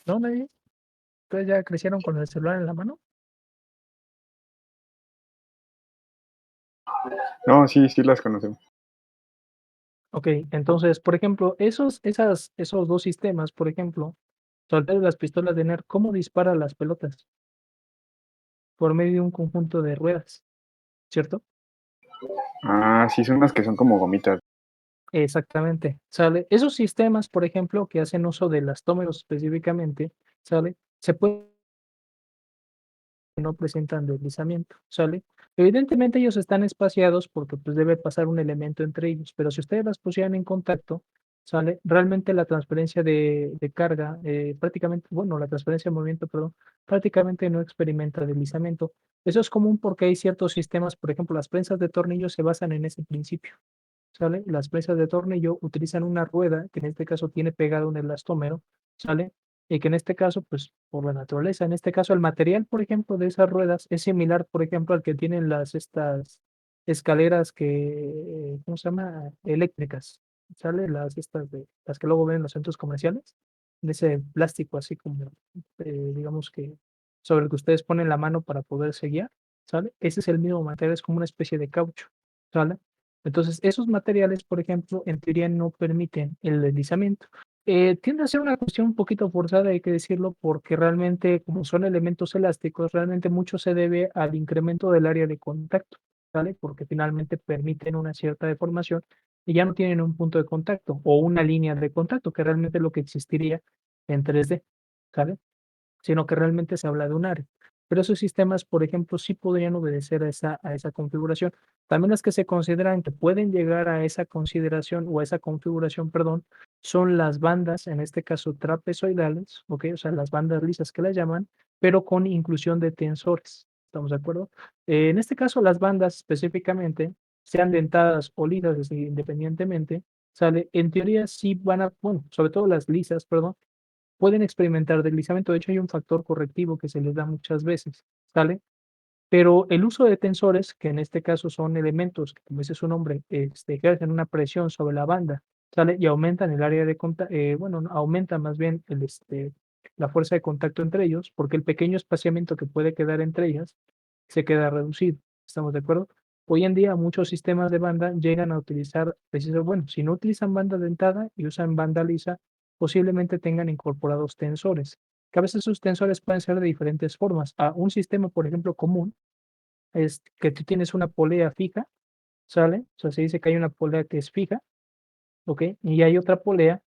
¿No, nadie? ¿Ustedes ya crecieron con el celular en la mano? No, sí, sí las conocemos. Ok, entonces, por ejemplo, esos 2 sistemas, por ejemplo, soltar las pistolas de NER, ¿cómo dispara las pelotas? Por medio de un conjunto de ruedas, ¿cierto? Ah, sí, son unas que son como gomitas. Exactamente, ¿sale? Esos sistemas, por ejemplo, que hacen uso de elastómeros específicamente, ¿sale? Se puede no presentan deslizamiento, ¿sale? Evidentemente ellos están espaciados porque pues debe pasar un elemento entre ellos, pero si ustedes las pusieran en contacto, ¿sale? Realmente la transferencia de carga, prácticamente, bueno, la transferencia de movimiento, perdón, prácticamente no experimenta deslizamiento. Eso es común porque hay ciertos sistemas, por ejemplo, las prensas de tornillo se basan en ese principio. ¿Sale? Las presas de tornillo utilizan una rueda, que en este caso tiene pegado un elastómero, ¿sale? Y que en este caso, pues, por la naturaleza, en este caso, el material, por ejemplo, de esas ruedas es similar, por ejemplo, al que tienen estas escaleras que, ¿cómo se llama? Eléctricas, ¿sale? Las que luego ven en los centros comerciales, de ese plástico así como, digamos que, sobre el que ustedes ponen la mano para poderse guiar, ¿sale? Ese es el mismo material, es como una especie de caucho, ¿sale? Entonces, esos materiales, por ejemplo, en teoría no permiten el deslizamiento. Tiende a ser una cuestión un poquito forzada, hay que decirlo, porque realmente, como son elementos elásticos, realmente mucho se debe al incremento del área de contacto, ¿sale? Porque finalmente permiten una cierta deformación y ya no tienen un punto de contacto o una línea de contacto, que realmente es lo que existiría en 3D, ¿sale? Sino que realmente se habla de un área. Pero esos sistemas, por ejemplo, sí podrían obedecer a esa configuración. También las que se consideran que pueden llegar a esa consideración o a esa configuración, perdón, son las bandas, en este caso trapezoidales, ¿ok? O sea, las bandas lisas que las llaman, pero con inclusión de tensores, ¿Estamos de acuerdo? En este caso, las bandas específicamente, sean dentadas o lisas, es decir, independientemente, ¿sale? En teoría sí van a, bueno, sobre todo las lisas, perdón, pueden experimentar deslizamiento. De hecho, hay un factor correctivo que se les da muchas veces, ¿sale? Pero el uso de tensores, que en este caso son elementos que, como dice su nombre, ejercen una presión sobre la banda, ¿sale? Y aumentan el área de contacto, bueno, no, aumenta más bien la fuerza de contacto entre ellos, porque el pequeño espaciamiento que puede quedar entre ellas se queda reducido. ¿Estamos de acuerdo? Hoy en día muchos sistemas de banda llegan a utilizar, bueno, si no utilizan banda dentada y usan banda lisa, posiblemente tengan incorporados tensores, que a veces sus tensores pueden ser de diferentes formas. A un sistema, por ejemplo, común es que tú tienes una polea fija, ¿sale? O sea, se dice que hay una polea que es fija, ¿ok? Y hay otra polea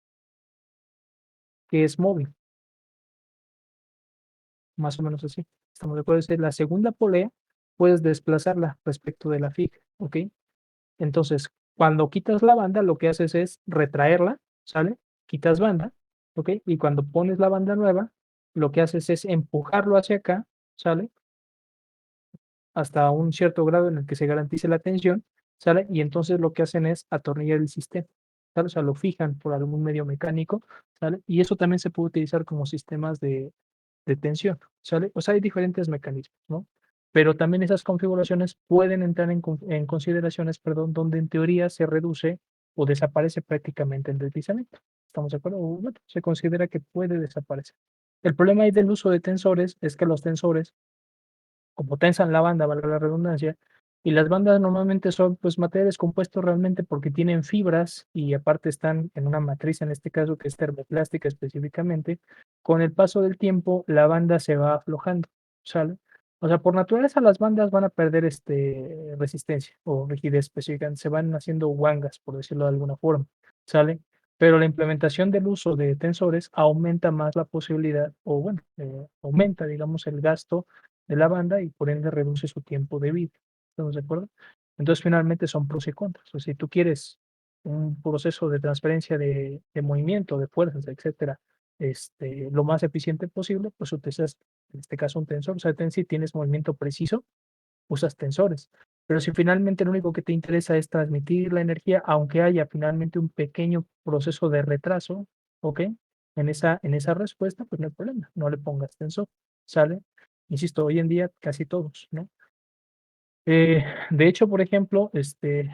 que es móvil, más o menos así. Estamos de acuerdo. Es decir, la segunda polea puedes desplazarla respecto de la fija, ¿ok? Entonces, cuando quitas la banda, lo que haces es retraerla, ¿sale? Quitas banda, ¿ok? Y cuando pones la banda nueva, lo que haces es empujarlo hacia acá, ¿sale? Hasta un cierto grado en el que se garantice la tensión, ¿sale? Y entonces lo que hacen es atornillar el sistema, ¿sale? O sea, lo fijan por algún medio mecánico, ¿sale? Y eso también se puede utilizar como sistemas de tensión, ¿sale? O sea, hay diferentes mecanismos, ¿no? Pero también esas configuraciones pueden entrar en consideraciones, perdón, donde en teoría se reduce o desaparece prácticamente el deslizamiento. ¿Estamos de acuerdo? O, bueno, se considera que puede desaparecer. El problema ahí del uso de tensores es que los tensores como tensan la banda, valga la redundancia, y las bandas normalmente son pues materiales compuestos realmente porque tienen fibras y aparte están en una matriz, en este caso que es termoplástica específicamente, con el paso del tiempo la banda se va aflojando, ¿sale? O sea, por naturaleza las bandas van a perder resistencia o rigidez específica, se van haciendo guangas, por decirlo de alguna forma, ¿sale? Pero la implementación del uso de tensores aumenta más la posibilidad, o bueno, aumenta, digamos, el gasto de la banda y por ende reduce su tiempo de vida. ¿Estamos de acuerdo? Entonces, finalmente son pros y contras. O sea, si tú quieres un proceso de transferencia de movimiento, de fuerzas, etcétera, lo más eficiente posible, pues utilizas, en este caso, un tensor. O sea, si tienes movimiento preciso, usas tensores. Pero si finalmente lo único que te interesa es transmitir la energía, aunque haya finalmente un pequeño proceso de retraso, ¿ok? En esa respuesta, pues no hay problema, no le pongas tensor, ¿sale? Insisto, hoy en día casi todos, ¿no? De hecho, por ejemplo,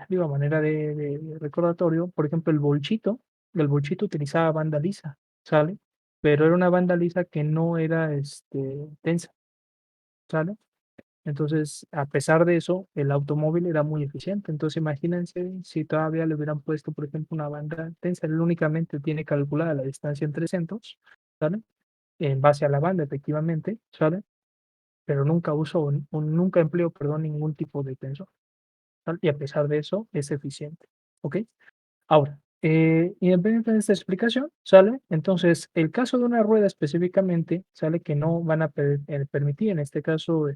digo, a manera de recordatorio, por ejemplo, el bolchito utilizaba banda lisa, ¿sale? Pero era una banda lisa que no era, tensa, ¿sale? Entonces, a pesar de eso, el automóvil era muy eficiente. Entonces, imagínense si todavía le hubieran puesto, por ejemplo, una banda tensa, él únicamente tiene calculada la distancia entre centros, ¿sale? En base a la banda, efectivamente, ¿sale? Pero nunca nunca empleo, perdón, ningún tipo de tensor, ¿sale? Y a pesar de eso, es eficiente, ¿ok? Ahora, independientemente de esta explicación, ¿sale? Entonces, el caso de una rueda específicamente, ¿sale? Que no van a permitir, en este caso,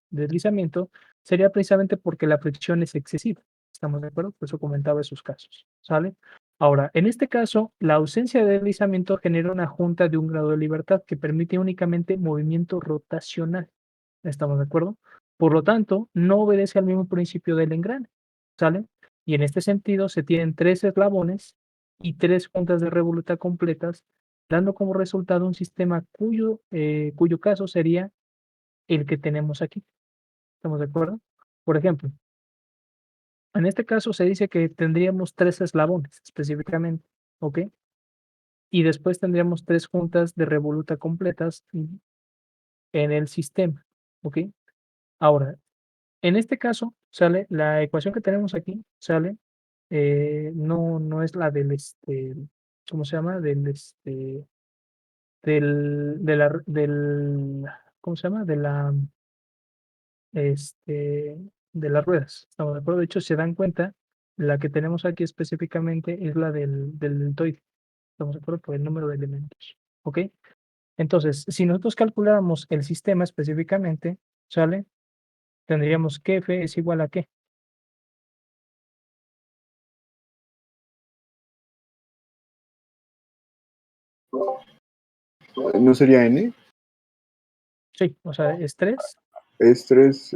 deslizamiento, sería precisamente porque la fricción es excesiva. ¿Estamos de acuerdo? Por eso comentaba esos casos, ¿sale? Ahora, en este caso, la ausencia de deslizamiento genera una junta de un grado de libertad que permite únicamente movimiento rotacional. ¿Estamos de acuerdo? Por lo tanto, no obedece al mismo principio del engrane, ¿sale? Y en este sentido se tienen 3 eslabones y 3 juntas de revoluta completas, dando como resultado un sistema cuyo caso sería el que tenemos aquí. ¿Estamos de acuerdo? Por ejemplo, en este caso se dice que tendríamos 3 eslabones específicamente, ¿ok? Y después tendríamos 3 juntas de revoluta completas en el sistema, ¿ok? Ahora, en este caso, sale la ecuación que tenemos aquí, sale, no es la ¿cómo se llama? ¿Cómo se llama? Este, de las ruedas. ¿Estamos de acuerdo? De hecho, si se dan cuenta, la que tenemos aquí específicamente es la del deltoide. ¿Estamos de acuerdo? Por el número de elementos. ¿Ok? Entonces, si nosotros calculáramos el sistema específicamente, ¿sale? Tendríamos que F es igual a ¿qué? ¿No sería N? Sí, o sea, es 3 Es 3,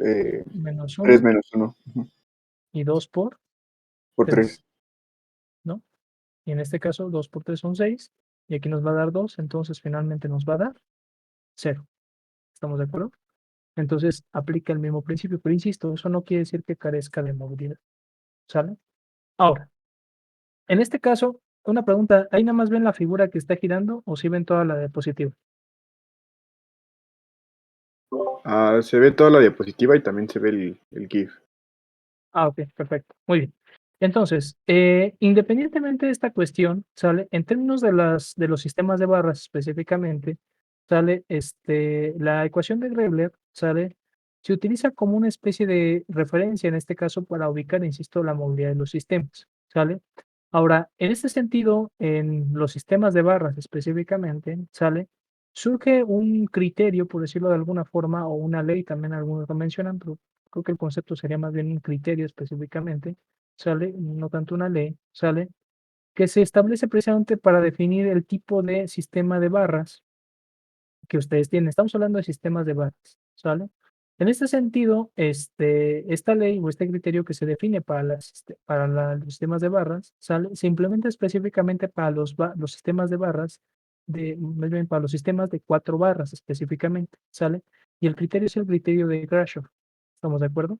menos 3 1 menos 1 y 2 por por 3. 3, ¿no? Y en este caso 2 por 3 son 6 y aquí nos va a dar 2, entonces finalmente nos va a dar 0. ¿Estamos de acuerdo? Entonces aplica el mismo principio, pero insisto, eso no quiere decir que carezca de movilidad, ¿sale? Ahora, en este caso, una pregunta, ¿ahí nada más ven la figura que está girando o si ven toda la diapositiva? Se ve toda la diapositiva y también se ve el GIF. Ok, perfecto, muy bien. Entonces, independientemente de esta cuestión, ¿sale? En términos de los sistemas de barras específicamente, ¿sale? La ecuación de Greibler, ¿sale? Se utiliza como una especie de referencia, en este caso, para ubicar, insisto, la movilidad de los sistemas, ¿sale? Ahora, en este sentido, en los sistemas de barras específicamente, ¿sale? Surge un criterio, por decirlo de alguna forma, o una ley, también algunos lo mencionan, pero creo que el concepto sería más bien un criterio específicamente, ¿sale? No tanto una ley, ¿sale? Que se establece precisamente para definir el tipo de sistema de barras que ustedes tienen. Estamos hablando de sistemas de barras, ¿sale? En este sentido, esta ley o este criterio que se define para, los sistemas de barras, ¿sale? Se implementa específicamente para los sistemas de barras, más bien para los sistemas de 4 barras específicamente, ¿sale? Y el criterio es el criterio de Grashof, ¿estamos de acuerdo?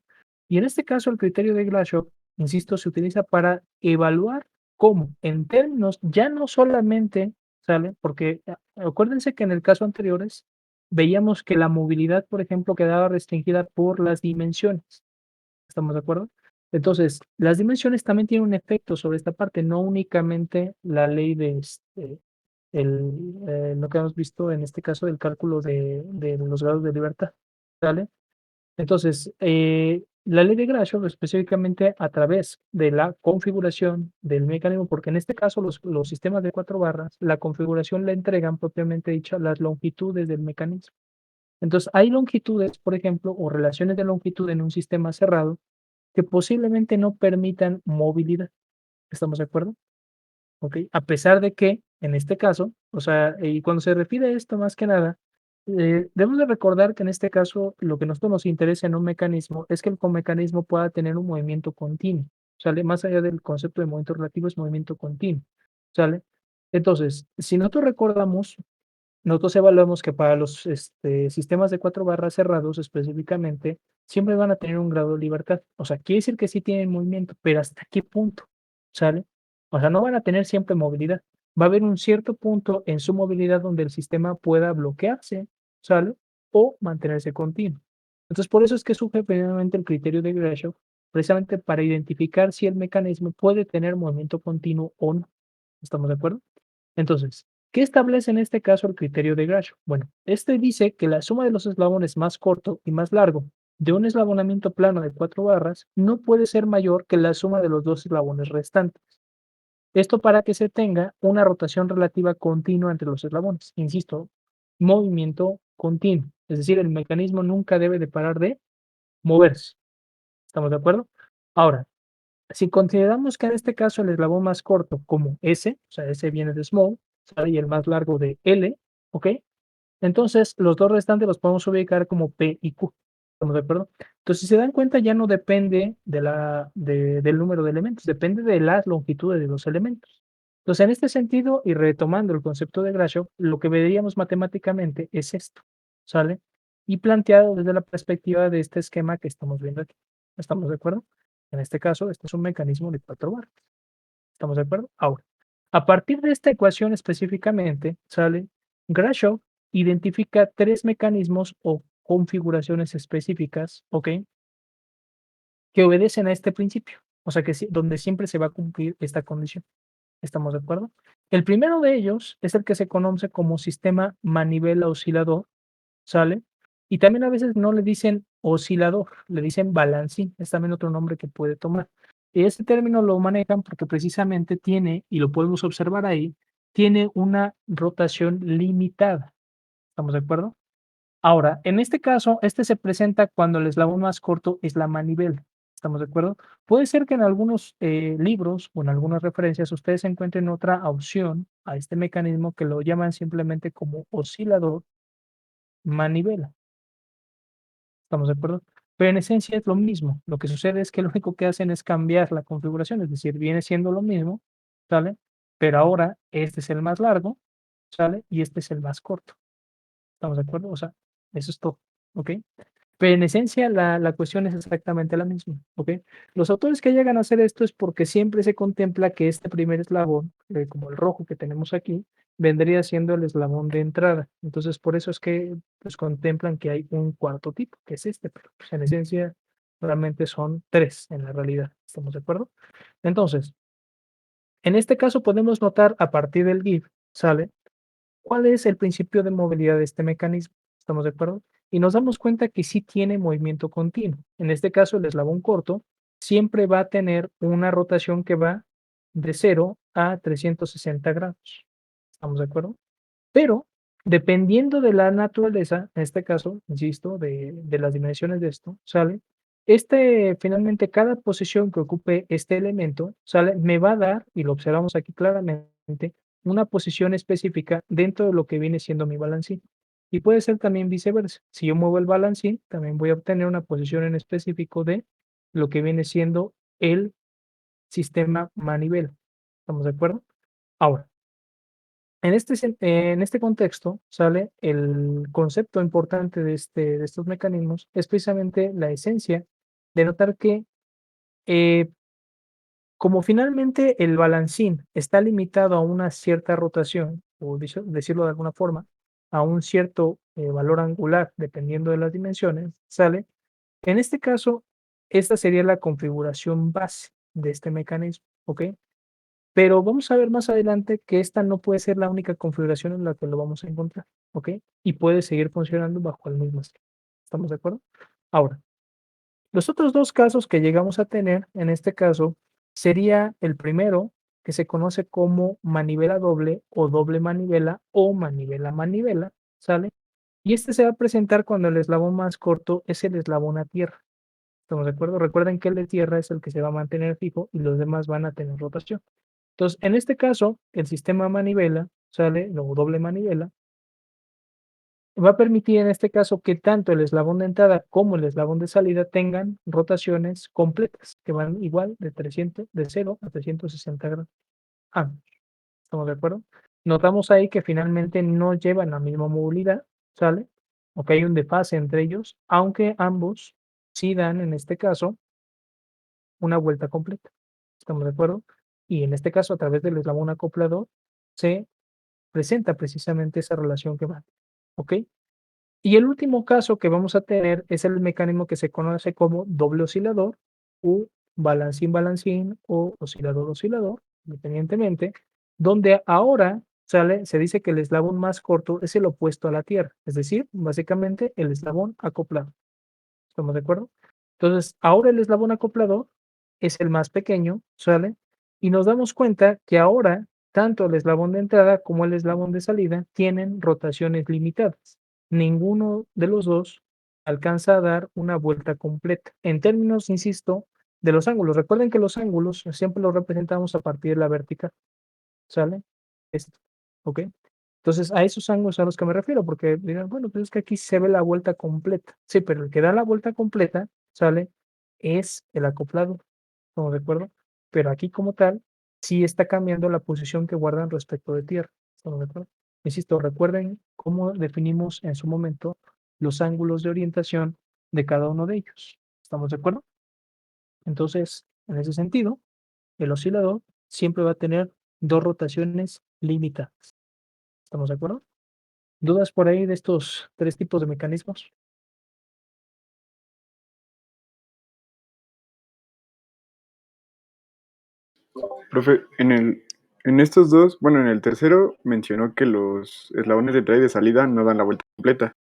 Y en este caso, el criterio de Grashof, insisto, se utiliza para evaluar cómo, en términos ya no solamente, ¿sale? Porque acuérdense que en el caso anteriores veíamos que la movilidad, por ejemplo, quedaba restringida por las dimensiones. ¿Estamos de acuerdo? Entonces, las dimensiones también tienen un efecto sobre esta parte, no únicamente la ley de lo que hemos visto en este caso del cálculo de los grados de libertad. ¿Sale? Entonces, la ley de Grashof específicamente a través de la configuración del mecanismo, porque en este caso los sistemas de 4 barras, la configuración la entregan propiamente dicha las longitudes del mecanismo. Entonces, hay longitudes, por ejemplo, o relaciones de longitud en un sistema cerrado que posiblemente no permitan movilidad. ¿Estamos de acuerdo? ¿Ok? A pesar de que, en este caso, o sea, y cuando se refiere a esto más que nada, debemos de recordar que en este caso lo que a nosotros nos interesa en un mecanismo es que el mecanismo pueda tener un movimiento continuo, ¿sale? Más allá del concepto de movimiento relativo es movimiento continuo, ¿sale? Entonces, si nosotros recordamos, nosotros evaluamos que para los sistemas de 4 barras cerrados específicamente, siempre van a tener un grado de libertad. O sea, quiere decir que sí tienen movimiento, pero ¿hasta qué punto? ¿Sale? O sea, no van a tener siempre movilidad. Va a haber un cierto punto en su movilidad donde el sistema pueda bloquearse, ¿sale? O mantenerse continuo. Entonces, por eso es que surge precisamente el criterio de Grashof, precisamente para identificar si el mecanismo puede tener movimiento continuo o no. ¿Estamos de acuerdo? Entonces, ¿qué establece en este caso el criterio de Grashof? Bueno, este dice que la suma de los eslabones más corto y más largo de un eslabonamiento plano de 4 barras no puede ser mayor que la suma de los 2 eslabones restantes. Esto para que se tenga una rotación relativa continua entre los eslabones. Insisto, movimiento continuo. Es decir, el mecanismo nunca debe de parar de moverse. ¿Estamos de acuerdo? Ahora, si consideramos que en este caso el eslabón más corto como S, o sea, S viene de small, ¿sale? Y el más largo de L, ¿ok? Entonces, los dos restantes los podemos ubicar como P y Q. ¿Estamos de acuerdo? Entonces, si se dan cuenta, ya no depende del número de elementos, depende de las longitudes de los elementos. Entonces, en este sentido, y retomando el concepto de Grashof, lo que veríamos matemáticamente es esto, ¿sale? Y planteado desde la perspectiva de este esquema que estamos viendo aquí. ¿Estamos de acuerdo? En este caso, este es un mecanismo de 4 barras. ¿Estamos de acuerdo? Ahora, a partir de esta ecuación específicamente, ¿sale? Grashof identifica 3 mecanismos o configuraciones específicas, ¿ok? Que obedecen a este principio. O sea, que donde siempre se va a cumplir esta condición. ¿Estamos de acuerdo? El primero de ellos es el que se conoce como sistema manivela oscilador, ¿sale? Y también a veces no le dicen oscilador, le dicen balancín, es también otro nombre que puede tomar. Y este término lo manejan porque precisamente tiene, y lo podemos observar ahí, tiene una rotación limitada. ¿Estamos de acuerdo? Ahora, en este caso, este se presenta cuando el eslabón más corto es la manivela. ¿Estamos de acuerdo? Puede ser que en algunos libros o en algunas referencias ustedes encuentren otra opción a este mecanismo que lo llaman simplemente como oscilador manivela. ¿Estamos de acuerdo? Pero en esencia es lo mismo. Lo que sucede es que lo único que hacen es cambiar la configuración, es decir, viene siendo lo mismo, ¿sale? Pero ahora este es el más largo, ¿sale? Y este es el más corto. ¿Estamos de acuerdo? O sea, eso es todo, ¿ok? Pero en esencia la cuestión es exactamente la misma, ¿ok? Los autores que llegan a hacer esto es porque siempre se contempla que este primer eslabón, como el rojo que tenemos aquí, vendría siendo el eslabón de entrada. Entonces, por eso es que pues, contemplan que hay un cuarto tipo, que es este, pero pues, en esencia realmente son tres en la realidad. ¿Estamos de acuerdo? Entonces, en este caso podemos notar a partir del GIF, ¿sale? ¿Cuál es el principio de movilidad de este mecanismo? ¿Estamos de acuerdo? Y nos damos cuenta que sí tiene movimiento continuo. En este caso, el eslabón corto siempre va a tener una rotación que va de 0 a 360 grados. ¿Estamos de acuerdo? Pero, dependiendo de la naturaleza, en este caso, insisto, de las dimensiones de esto, ¿sale? Finalmente, cada posición que ocupe este elemento, ¿sale? Me va a dar, y lo observamos aquí claramente, una posición específica dentro de lo que viene siendo mi balancín. Y puede ser también viceversa. Si yo muevo el balancín, también voy a obtener una posición en específico de lo que viene siendo el sistema manivela. ¿Estamos de acuerdo? Ahora, en este contexto, sale el concepto importante de estos mecanismos, es precisamente la esencia de notar que como finalmente el balancín está limitado a una cierta rotación, o decirlo de alguna forma, a un cierto valor angular, dependiendo de las dimensiones, sale. En este caso, esta sería la configuración base de este mecanismo, ¿ok? Pero vamos a ver más adelante que esta no puede ser la única configuración en la que lo vamos a encontrar, ¿ok? Y puede seguir funcionando bajo el mismo esquema. ¿Estamos de acuerdo? Ahora, los otros dos casos que llegamos a tener, en este caso, sería el primero, que se conoce como manivela doble o doble manivela o manivela manivela, ¿sale? Y este se va a presentar cuando el eslabón más corto es el eslabón a tierra. ¿Estamos de acuerdo? Recuerden que el de tierra es el que se va a mantener fijo y los demás van a tener rotación. Entonces, en este caso, el sistema manivela, ¿sale? O doble manivela, va a permitir en este caso que tanto el eslabón de entrada como el eslabón de salida tengan rotaciones completas, que van igual de 0 a 360 grados. ¿Estamos de acuerdo? Notamos ahí que finalmente no llevan la misma movilidad, ¿sale? O que hay un desfase entre ellos, aunque ambos sí dan, en este caso, una vuelta completa. ¿Estamos de acuerdo? Y en este caso, a través del eslabón acoplador, se presenta precisamente esa relación que va, ¿ok? Y el último caso que vamos a tener es el mecanismo que se conoce como doble oscilador o balancín-balancín o oscilador-oscilador, independientemente, donde ahora se dice que el eslabón más corto es el opuesto a la Tierra, es decir, básicamente el eslabón acoplado. ¿Estamos de acuerdo? Entonces, ahora el eslabón acoplador es el más pequeño, ¿sale? Y nos damos cuenta que ahora tanto el eslabón de entrada como el eslabón de salida tienen rotaciones limitadas. Ninguno de los dos alcanza a dar una vuelta completa. En términos, insisto, de los ángulos. Recuerden que los ángulos siempre los representamos a partir de la vertical, ¿sale? Esto, ¿ok? Entonces, a esos ángulos a los que me refiero, porque dirán, bueno, pues es que aquí se ve la vuelta completa. Sí, pero el que da la vuelta completa, ¿sale? Es el acoplado, ¿estamos de acuerdo? Pero aquí como tal, sí está cambiando la posición que guardan respecto de tierra, ¿estamos de acuerdo? Insisto, recuerden cómo definimos en su momento los ángulos de orientación de cada uno de ellos, ¿estamos de acuerdo? Entonces, en ese sentido, el oscilador siempre va a tener dos rotaciones limitadas, ¿estamos de acuerdo? ¿Dudas por ahí de estos tres tipos de mecanismos? Profe, en estos dos, bueno, en el tercero mencionó que los eslabones de entrada y de salida no dan la vuelta completa.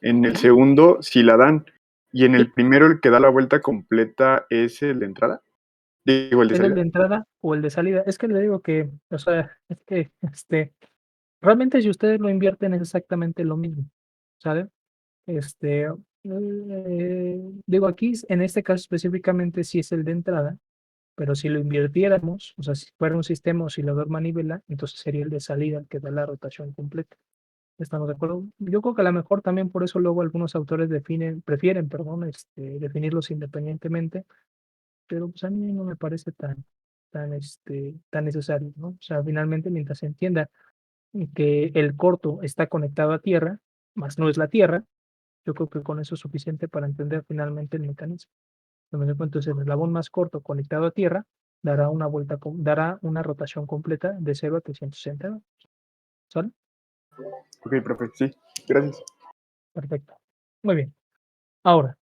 En el Ujú. segundo sí la dan. Y en Sí, el primero el que da la vuelta completa es el de entrada. Digo, el de es el salida. de entrada o el de salida. Es que le digo que, o sea, es que, realmente si ustedes lo invierten es exactamente lo mismo, ¿saben? Este, digo aquí, en este caso específicamente sí es el de entrada, pero si lo invirtiéramos, o sea, si fuera un sistema oscilador manivela, entonces sería el de salida el que da la rotación completa. ¿Estamos de acuerdo? Yo creo que a lo mejor también por eso luego algunos autores prefieren, perdón, definirlos independientemente, pero pues a mí no me parece tan necesario, ¿no? O sea, finalmente mientras se entienda que el corto está conectado a tierra, más no es la tierra, yo creo que con eso es suficiente para entender finalmente el mecanismo. Entonces, el eslabón más corto conectado a tierra dará una rotación completa de 0 a 360 grados. ¿Sale? Ok, profe, sí, gracias. Perfecto. Muy bien. Ahora,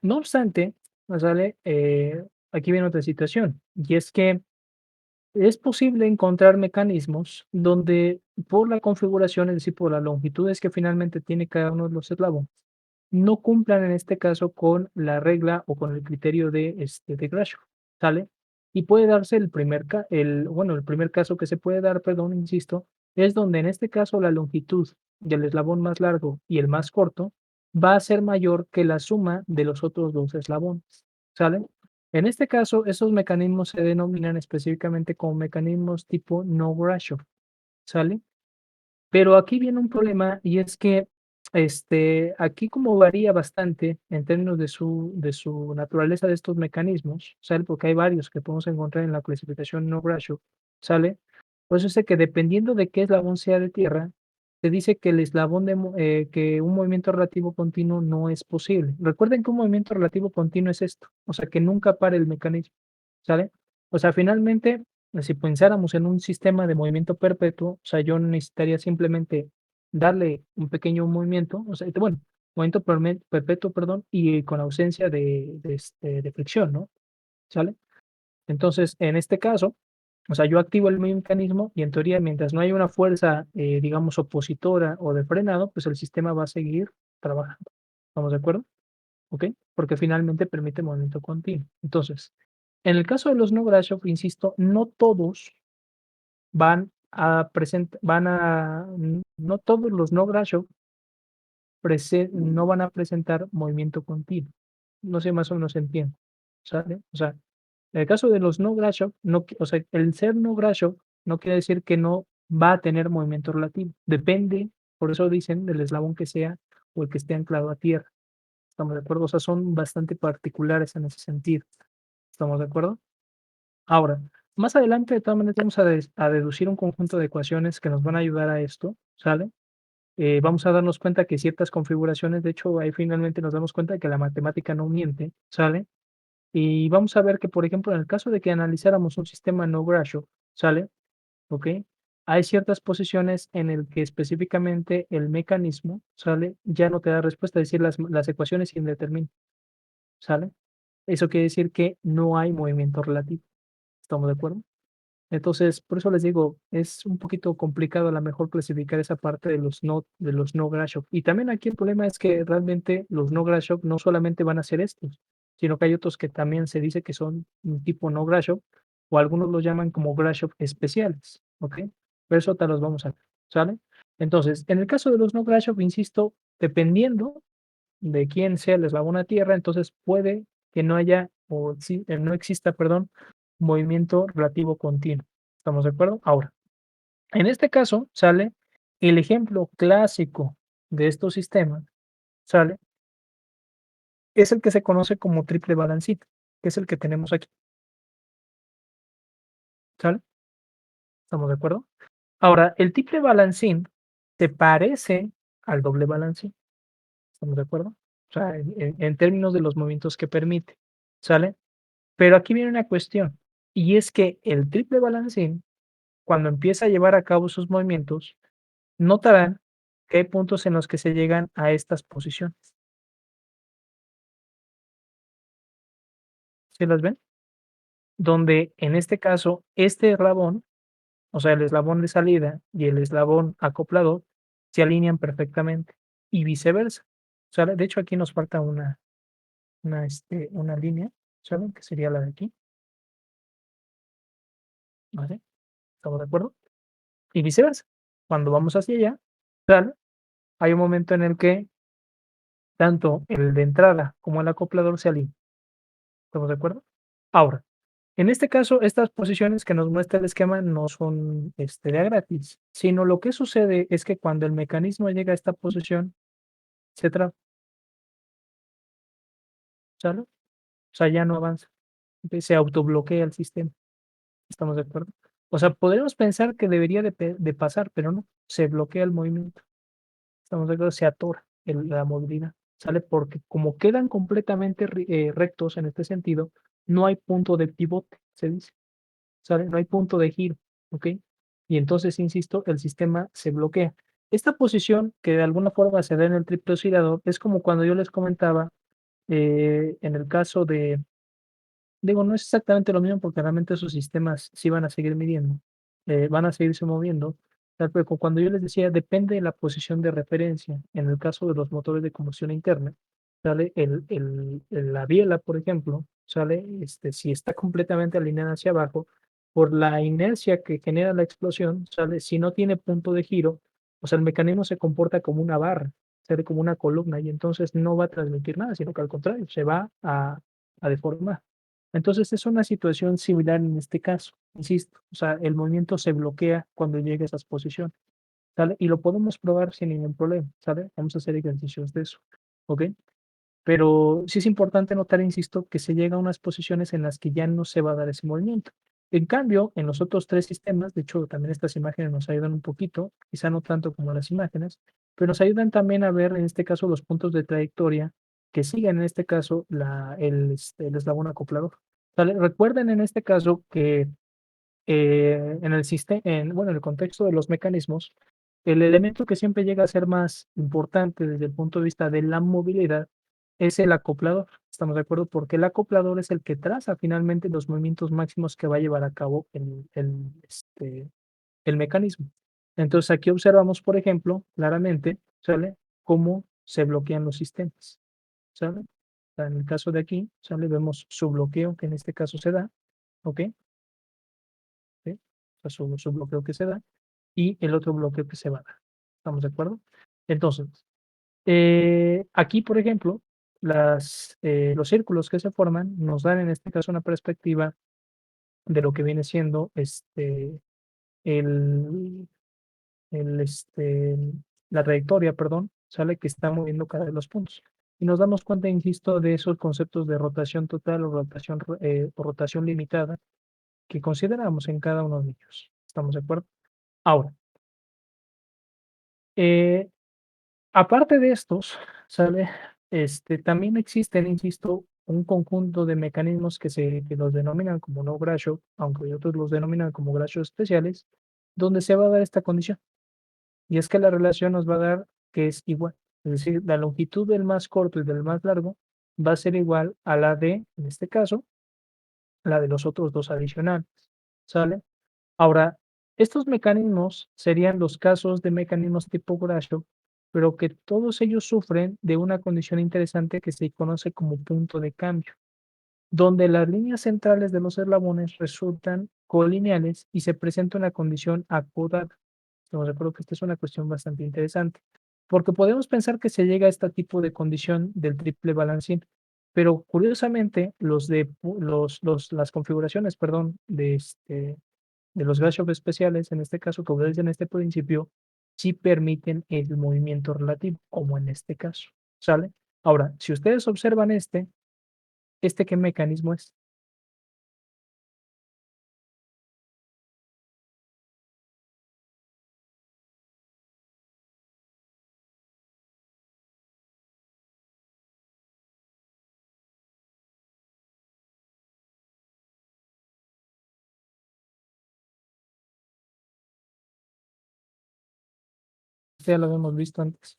no obstante, ¿sale? Aquí viene otra situación, y es que es posible encontrar mecanismos donde por la configuración, es decir, por las longitudes que finalmente tiene cada uno de los eslabones, no cumplan en este caso con la regla o con el criterio de Grashof, ¿sale? Y puede darse el primer caso que se puede dar, perdón, insisto, es donde en este caso la longitud del eslabón más largo y el más corto va a ser mayor que la suma de los otros dos eslabones, ¿sale? En este caso, esos mecanismos se denominan específicamente como mecanismos tipo no Grashof, ¿sale? Pero aquí viene un problema y es que aquí como varía bastante en términos de su naturaleza de estos mecanismos, ¿sale? Porque hay varios que podemos encontrar en la clasificación no Grashof, ¿sale? Pues es que dependiendo de qué eslabón sea de tierra, se dice que el eslabón que un movimiento relativo continuo no es posible. Recuerden que un movimiento relativo continuo es esto, o sea, que nunca pare el mecanismo, ¿sale? O sea, finalmente si pensáramos en un sistema de movimiento perpetuo, o sea, yo necesitaría simplemente darle un pequeño movimiento, o sea, bueno, movimiento perpetuo, perdón, y con ausencia de fricción, ¿no? ¿Sale? Entonces, en este caso, o sea, yo activo el mecanismo y en teoría, mientras no haya una fuerza, digamos, opositora o de frenado, pues el sistema va a seguir trabajando. ¿Estamos de acuerdo? ¿Ok? Porque finalmente permite movimiento continuo. Entonces, en el caso de los no Grashof, insisto, no todos no todos los no Grashof no van a presentar movimiento continuo. No sé, más o menos entiendo, ¿sale? O sea, en el caso de los no Grashof, o sea, el ser no Grashof no quiere decir que no va a tener movimiento relativo. Depende, por eso dicen, del eslabón que sea o el que esté anclado a tierra. ¿Estamos de acuerdo? O sea, son bastante particulares en ese sentido. ¿Estamos de acuerdo? Ahora, más adelante, de todas maneras, vamos a deducir un conjunto de ecuaciones que nos van a ayudar a esto, ¿sale? Vamos a darnos cuenta que ciertas configuraciones, de hecho, ahí finalmente nos damos cuenta de que la matemática no miente, ¿sale? Y vamos a ver que, por ejemplo, en el caso de que analizáramos un sistema no Grashof, ¿sale? ¿Ok? Hay ciertas posiciones en el que específicamente el mecanismo, ¿sale? Ya no te da respuesta, es decir, las ecuaciones indeterminan, ¿sale? Eso quiere decir que no hay movimiento relativo. ¿Estamos de acuerdo? Entonces, por eso les digo, es un poquito complicado a lo mejor clasificar esa parte de los no Grashof. Y también aquí el problema es que realmente los no Grashof no solamente van a ser estos, sino que hay otros que también se dice que son un tipo no Grashof, o algunos los llaman como Grashof especiales, ¿ok? Pero eso te los vamos a ver, ¿sale? Entonces, en el caso de los no Grashof, insisto, dependiendo de quién sea el eslabón a tierra, entonces puede que no haya, o sí, no exista, perdón, movimiento relativo continuo. ¿Estamos de acuerdo? Ahora, en este caso sale el ejemplo clásico de estos sistemas, sale, es el que se conoce como triple balancín, que es el que tenemos aquí, ¿sale? ¿Estamos de acuerdo? Ahora, el triple balancín se parece al doble balancín, ¿estamos de acuerdo? O sea, en términos de los movimientos que permite, ¿sale? Pero aquí viene una cuestión, y es que el triple balancín, cuando empieza a llevar a cabo sus movimientos, notarán que hay puntos en los que se llegan a estas posiciones. ¿Sí las ven? Donde en este caso, este eslabón, o sea, el eslabón de salida y el eslabón acoplador, se alinean perfectamente y viceversa. ¿Sale? De hecho, aquí nos falta una línea, ¿saben? Que sería la de aquí. ¿Vale? ¿Estamos de acuerdo? Y viceversa. Cuando vamos hacia allá, ¿sale? Hay un momento en el que tanto el de entrada como el acoplador se alinean. ¿Estamos de acuerdo? Ahora, En este caso, estas posiciones que nos muestra el esquema no son de a gratis, sino lo que sucede es que cuando el mecanismo llega a esta posición, se traba, ¿sale? O sea, ya no avanza, se autobloquea el sistema. ¿Estamos de acuerdo? O sea, podríamos pensar que debería de pasar, pero no, se bloquea el movimiento. ¿Estamos de acuerdo? Se atora la movilidad, ¿sale? Porque como quedan completamente rectos en este sentido, no hay punto de pivote, se dice, ¿sale? No hay punto de giro, ¿ok? Y entonces, insisto, el sistema se bloquea. Esta posición que de alguna forma se da en el triple oscilador es como cuando yo les comentaba en el caso de, digo, no es exactamente lo mismo porque realmente esos sistemas sí van a seguir midiendo, van a seguirse moviendo, tal, pero cuando yo les decía, depende de la posición de referencia. En el caso de los motores de combustión interna, sale la biela, por ejemplo, sale, si está completamente alineada hacia abajo, por la inercia que genera la explosión, sale, si no tiene punto de giro, o sea, el mecanismo se comporta como una barra, sale como una columna, y entonces no va a transmitir nada, sino que al contrario, se va a deformar. Entonces es una situación similar en este caso, insisto, o sea, el movimiento se bloquea cuando llega a esas posiciones, ¿sale? Y lo podemos probar sin ningún problema, ¿sale? Vamos a hacer ejercicios de eso, ¿ok? Pero sí es importante notar, insisto, que se llega a unas posiciones en las que ya no se va a dar ese movimiento. En cambio, en los otros tres sistemas, de hecho, también estas imágenes nos ayudan un poquito, quizá no tanto como las imágenes, pero nos ayudan también a ver, en este caso, los puntos de trayectoria que siguen, en este caso, el eslabón acoplador. ¿Sale? Recuerden en este caso que en el sistema, bueno, en el contexto de los mecanismos, el elemento que siempre llega a ser más importante desde el punto de vista de la movilidad es el acoplador. ¿Estamos de acuerdo? Porque el acoplador es el que traza finalmente los movimientos máximos que va a llevar a cabo el mecanismo. Entonces aquí observamos, por ejemplo, claramente, ¿sale? Cómo se bloquean los sistemas, ¿sale? O sea, en el caso de aquí, ¿sale? Vemos su bloqueo que en este caso se da, ¿ok? ¿Sí? O sea, su bloqueo que se da y el otro bloqueo que se va a dar. ¿Estamos de acuerdo? Entonces, aquí, por ejemplo, los círculos que se forman nos dan en este caso una perspectiva de lo que viene siendo el, el, este, la trayectoria, perdón, sale que está moviendo cada de los puntos. Y nos damos cuenta, insisto, de esos conceptos de rotación total o rotación limitada que consideramos en cada uno de ellos. ¿Estamos de acuerdo? Ahora, eh, aparte de estos, ¿sale? También existen, insisto, un conjunto de mecanismos que los denominan como no Grashow, aunque otros los denominan como Grashow especiales, donde se va a dar esta condición. Y es que la relación nos va a dar que es igual. Es decir, la longitud del más corto y del más largo va a ser igual a la de, en este caso, la de los otros dos adicionales. ¿Sale? Ahora, estos mecanismos serían los casos de mecanismos tipo Grashow, pero que todos ellos sufren de una condición interesante que se conoce como punto de cambio, donde las líneas centrales de los eslabones resultan colineales y se presenta una condición acodada. Estamos de acuerdo que esta es una cuestión bastante interesante, porque podemos pensar que se llega a este tipo de condición del triple balancín, pero curiosamente las configuraciones, perdón, de los Grashof especiales, en este caso, que obedecen este principio, sí permiten el movimiento relativo, como en este caso, ¿sale? Ahora, si ustedes observan ¿qué mecanismo es? Ya lo habíamos visto antes.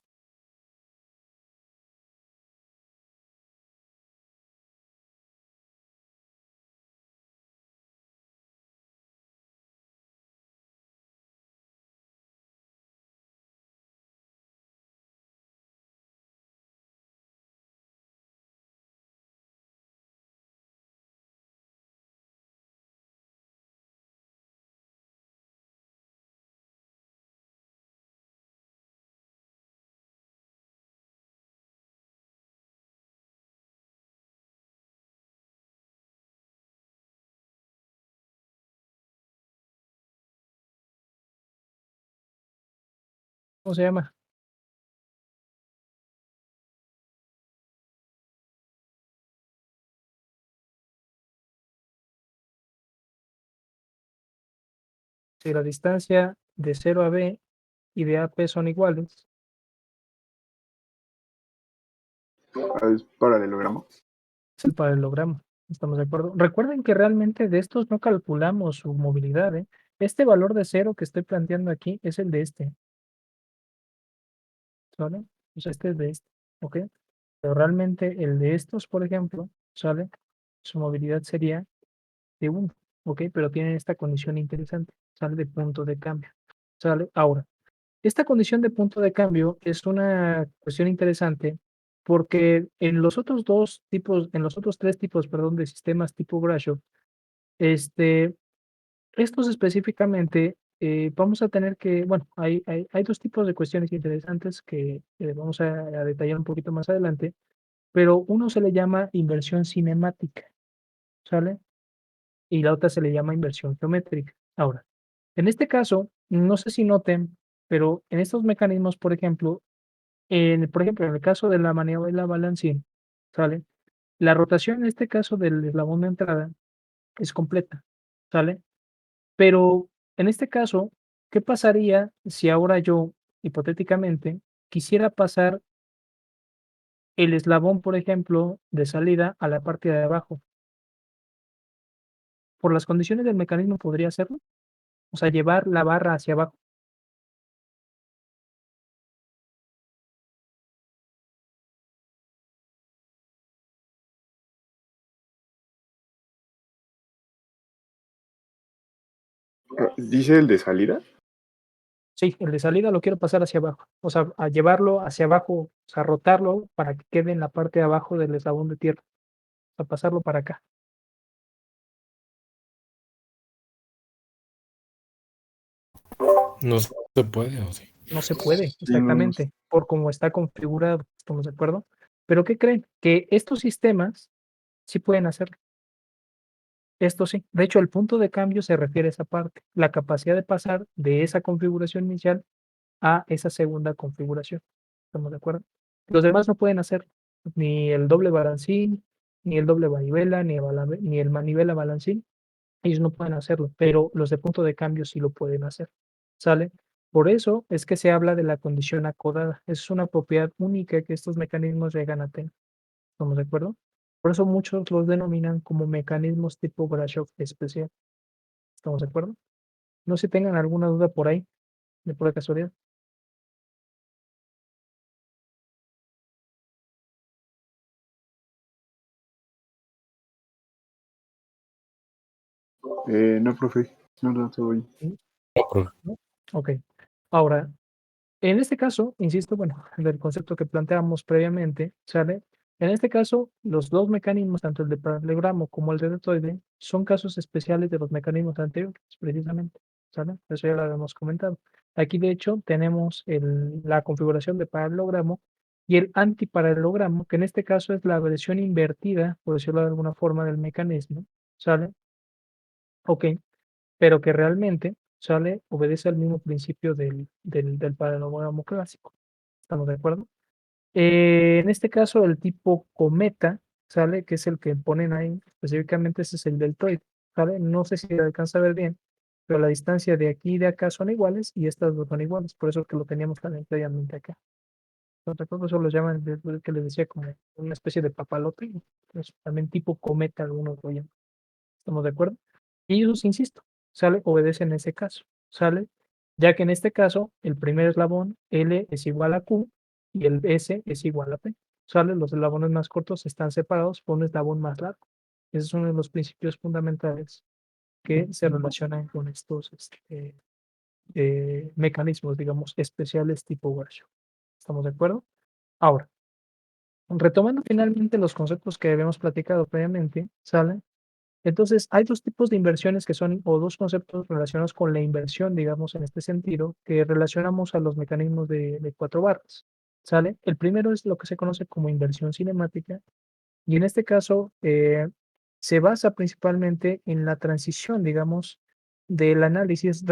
¿Cómo se llama? Si la distancia de 0 a B y de AP son iguales, Es paralelogramo. es el paralelogramo. ¿Estamos de acuerdo? Recuerden que realmente de estos no calculamos su movilidad, ¿eh? Este valor de 0 que estoy planteando aquí es el de este, ¿sale? O sea, este es de este, ¿ok? Pero realmente el de estos, por ejemplo, ¿sale? Su movilidad sería de 1, ¿ok? Pero tienen esta condición interesante, ¿sale? De punto de cambio, ¿sale? Ahora, esta condición de punto de cambio es una cuestión interesante porque en los otros dos tipos, en los otros tres tipos, perdón, de sistemas tipo Brasov, este, estos específicamente, vamos a tener que, bueno, hay dos tipos de cuestiones interesantes que vamos a detallar un poquito más adelante, pero uno se le llama inversión cinemática, ¿sale? Y la otra se le llama inversión geométrica. Ahora, en este caso, no sé si noten, pero en estos mecanismos, por ejemplo, en el caso de la maniobra y la balancín, ¿sale? La rotación en este caso del eslabón de entrada es completa, ¿sale? Pero en este caso, ¿qué pasaría si ahora yo, hipotéticamente, quisiera pasar el eslabón, por ejemplo, de salida a la parte de abajo? Por las condiciones del mecanismo podría hacerlo, o sea, llevar la barra hacia abajo. ¿Dice el de salida? Sí, el de salida lo quiero pasar hacia abajo, o sea, a llevarlo hacia abajo, o sea, rotarlo para que quede en la parte de abajo del eslabón de tierra, a pasarlo para acá. No se puede, ¿o sí? No se puede, Sí, no, exactamente, por cómo está configurado, ¿estamos de acuerdo? Pero ¿qué creen? Que estos sistemas sí pueden hacerlo. Esto sí. De hecho, el punto de cambio se refiere a esa parte, la capacidad de pasar de esa configuración inicial a esa segunda configuración. ¿Estamos de acuerdo? Los demás no pueden hacerlo, ni el doble balancín, ni el doble manivela, ni el manivela balancín. Ellos no pueden hacerlo, pero los de punto de cambio sí lo pueden hacer. ¿Sale? Por eso es que se habla de la condición acodada. Es una propiedad única que estos mecanismos llegan a tener. ¿Estamos de acuerdo? Por eso muchos los denominan como mecanismos tipo Grashof especial. ¿Estamos de acuerdo? No sé si tengan alguna duda por ahí, de pura casualidad. no, profe. No, no, todo bien. ¿Sí? No, profe. ¿No? Ok. Ahora, en este caso, insisto, bueno, del concepto que planteamos previamente, ¿sale? En este caso, los dos mecanismos, tanto el de paralelogramo como el de deltoide, son casos especiales de los mecanismos anteriores, precisamente, ¿sale? Eso ya lo habíamos comentado. Aquí, de hecho, tenemos la configuración de paralelogramo y el antiparalelogramo, que en este caso es la versión invertida, por decirlo de alguna forma, del mecanismo, ¿sale? Ok, pero que realmente, ¿sale? Obedece al mismo principio del paralelogramo clásico. ¿Estamos de acuerdo? En este caso, el tipo cometa, ¿sale? Que es el que ponen ahí, específicamente ese es el deltoide, ¿sale? No sé si se alcanza a ver bien, pero la distancia de aquí y de acá son iguales y estas dos son iguales, por eso que lo teníamos también previamente acá. Entonces, por eso lo llaman, que les decía, como una especie de papalote, pues, también tipo cometa, algunos lo llaman. ¿Estamos de acuerdo? Y ellos, insisto, ¿sale? Obedecen ese caso, ¿sale? Ya que en este caso, el primer eslabón, L es igual a Q y el S es igual a P, ¿sale? Los eslabones más cortos están separados por un eslabón más largo. Ese es uno de los principios fundamentales que se relacionan con estos mecanismos, digamos, especiales tipo Warshaw. ¿Estamos de acuerdo? Ahora, retomando finalmente los conceptos que habíamos platicado previamente, ¿sale? Entonces, hay dos tipos de inversiones que son, o dos conceptos relacionados con la inversión, digamos, en este sentido, que relacionamos a los mecanismos de cuatro barras, ¿sale? El primero es lo que se conoce como inversión cinemática, y en este caso se basa principalmente en la transición, digamos, del análisis.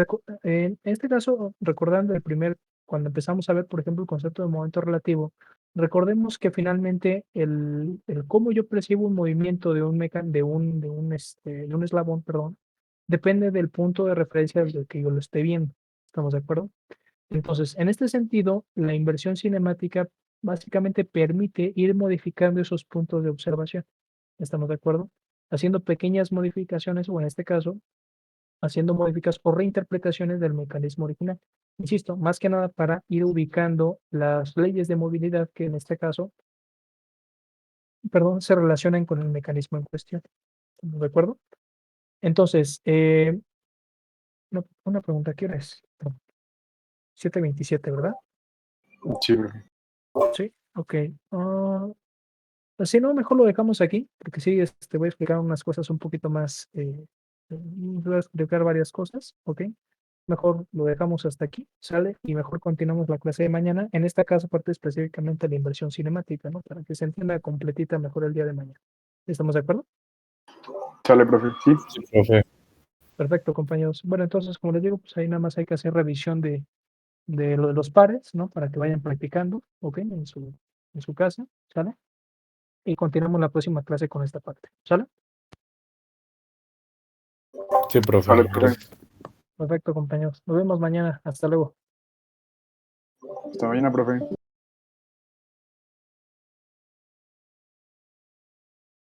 En este caso, recordando el primer cuando empezamos a ver, por ejemplo, el concepto de momento relativo, recordemos que finalmente el cómo yo percibo un movimiento de de un eslabón, perdón, depende del punto de referencia del que yo lo esté viendo. ¿Estamos de acuerdo? Entonces, en este sentido, la inversión cinemática básicamente permite ir modificando esos puntos de observación. ¿Estamos de acuerdo? Haciendo pequeñas modificaciones, o en este caso, haciendo modificaciones o reinterpretaciones del mecanismo original. Insisto, más que nada para ir ubicando las leyes de movilidad que en este caso, perdón, se relacionan con el mecanismo en cuestión. ¿Estamos de acuerdo? Entonces, una pregunta, ¿qué hora es? 7:27, ¿verdad? Sí, profe. Sí, ok. Si no, mejor lo dejamos aquí, porque sí, voy a explicar unas cosas un poquito más, voy a explicar varias cosas, ¿ok? Mejor lo dejamos hasta aquí, ¿sale? Y mejor continuamos la clase de mañana, en esta caso parte específicamente de la inversión cinemática, ¿no? Para que se entienda completita mejor el día de mañana. ¿Estamos de acuerdo? Sale, profe. Sí. Sí, profe. Perfecto, compañeros. Bueno, entonces, como les digo, pues ahí nada más hay que hacer revisión de lo de los pares, ¿no? Para que vayan practicando, ¿ok? En su casa, ¿sale? Y continuamos la próxima clase con esta parte, ¿sale? Sí, profe. Sale, profe. Perfecto, compañeros. Nos vemos mañana. Hasta luego. Hasta mañana, profe.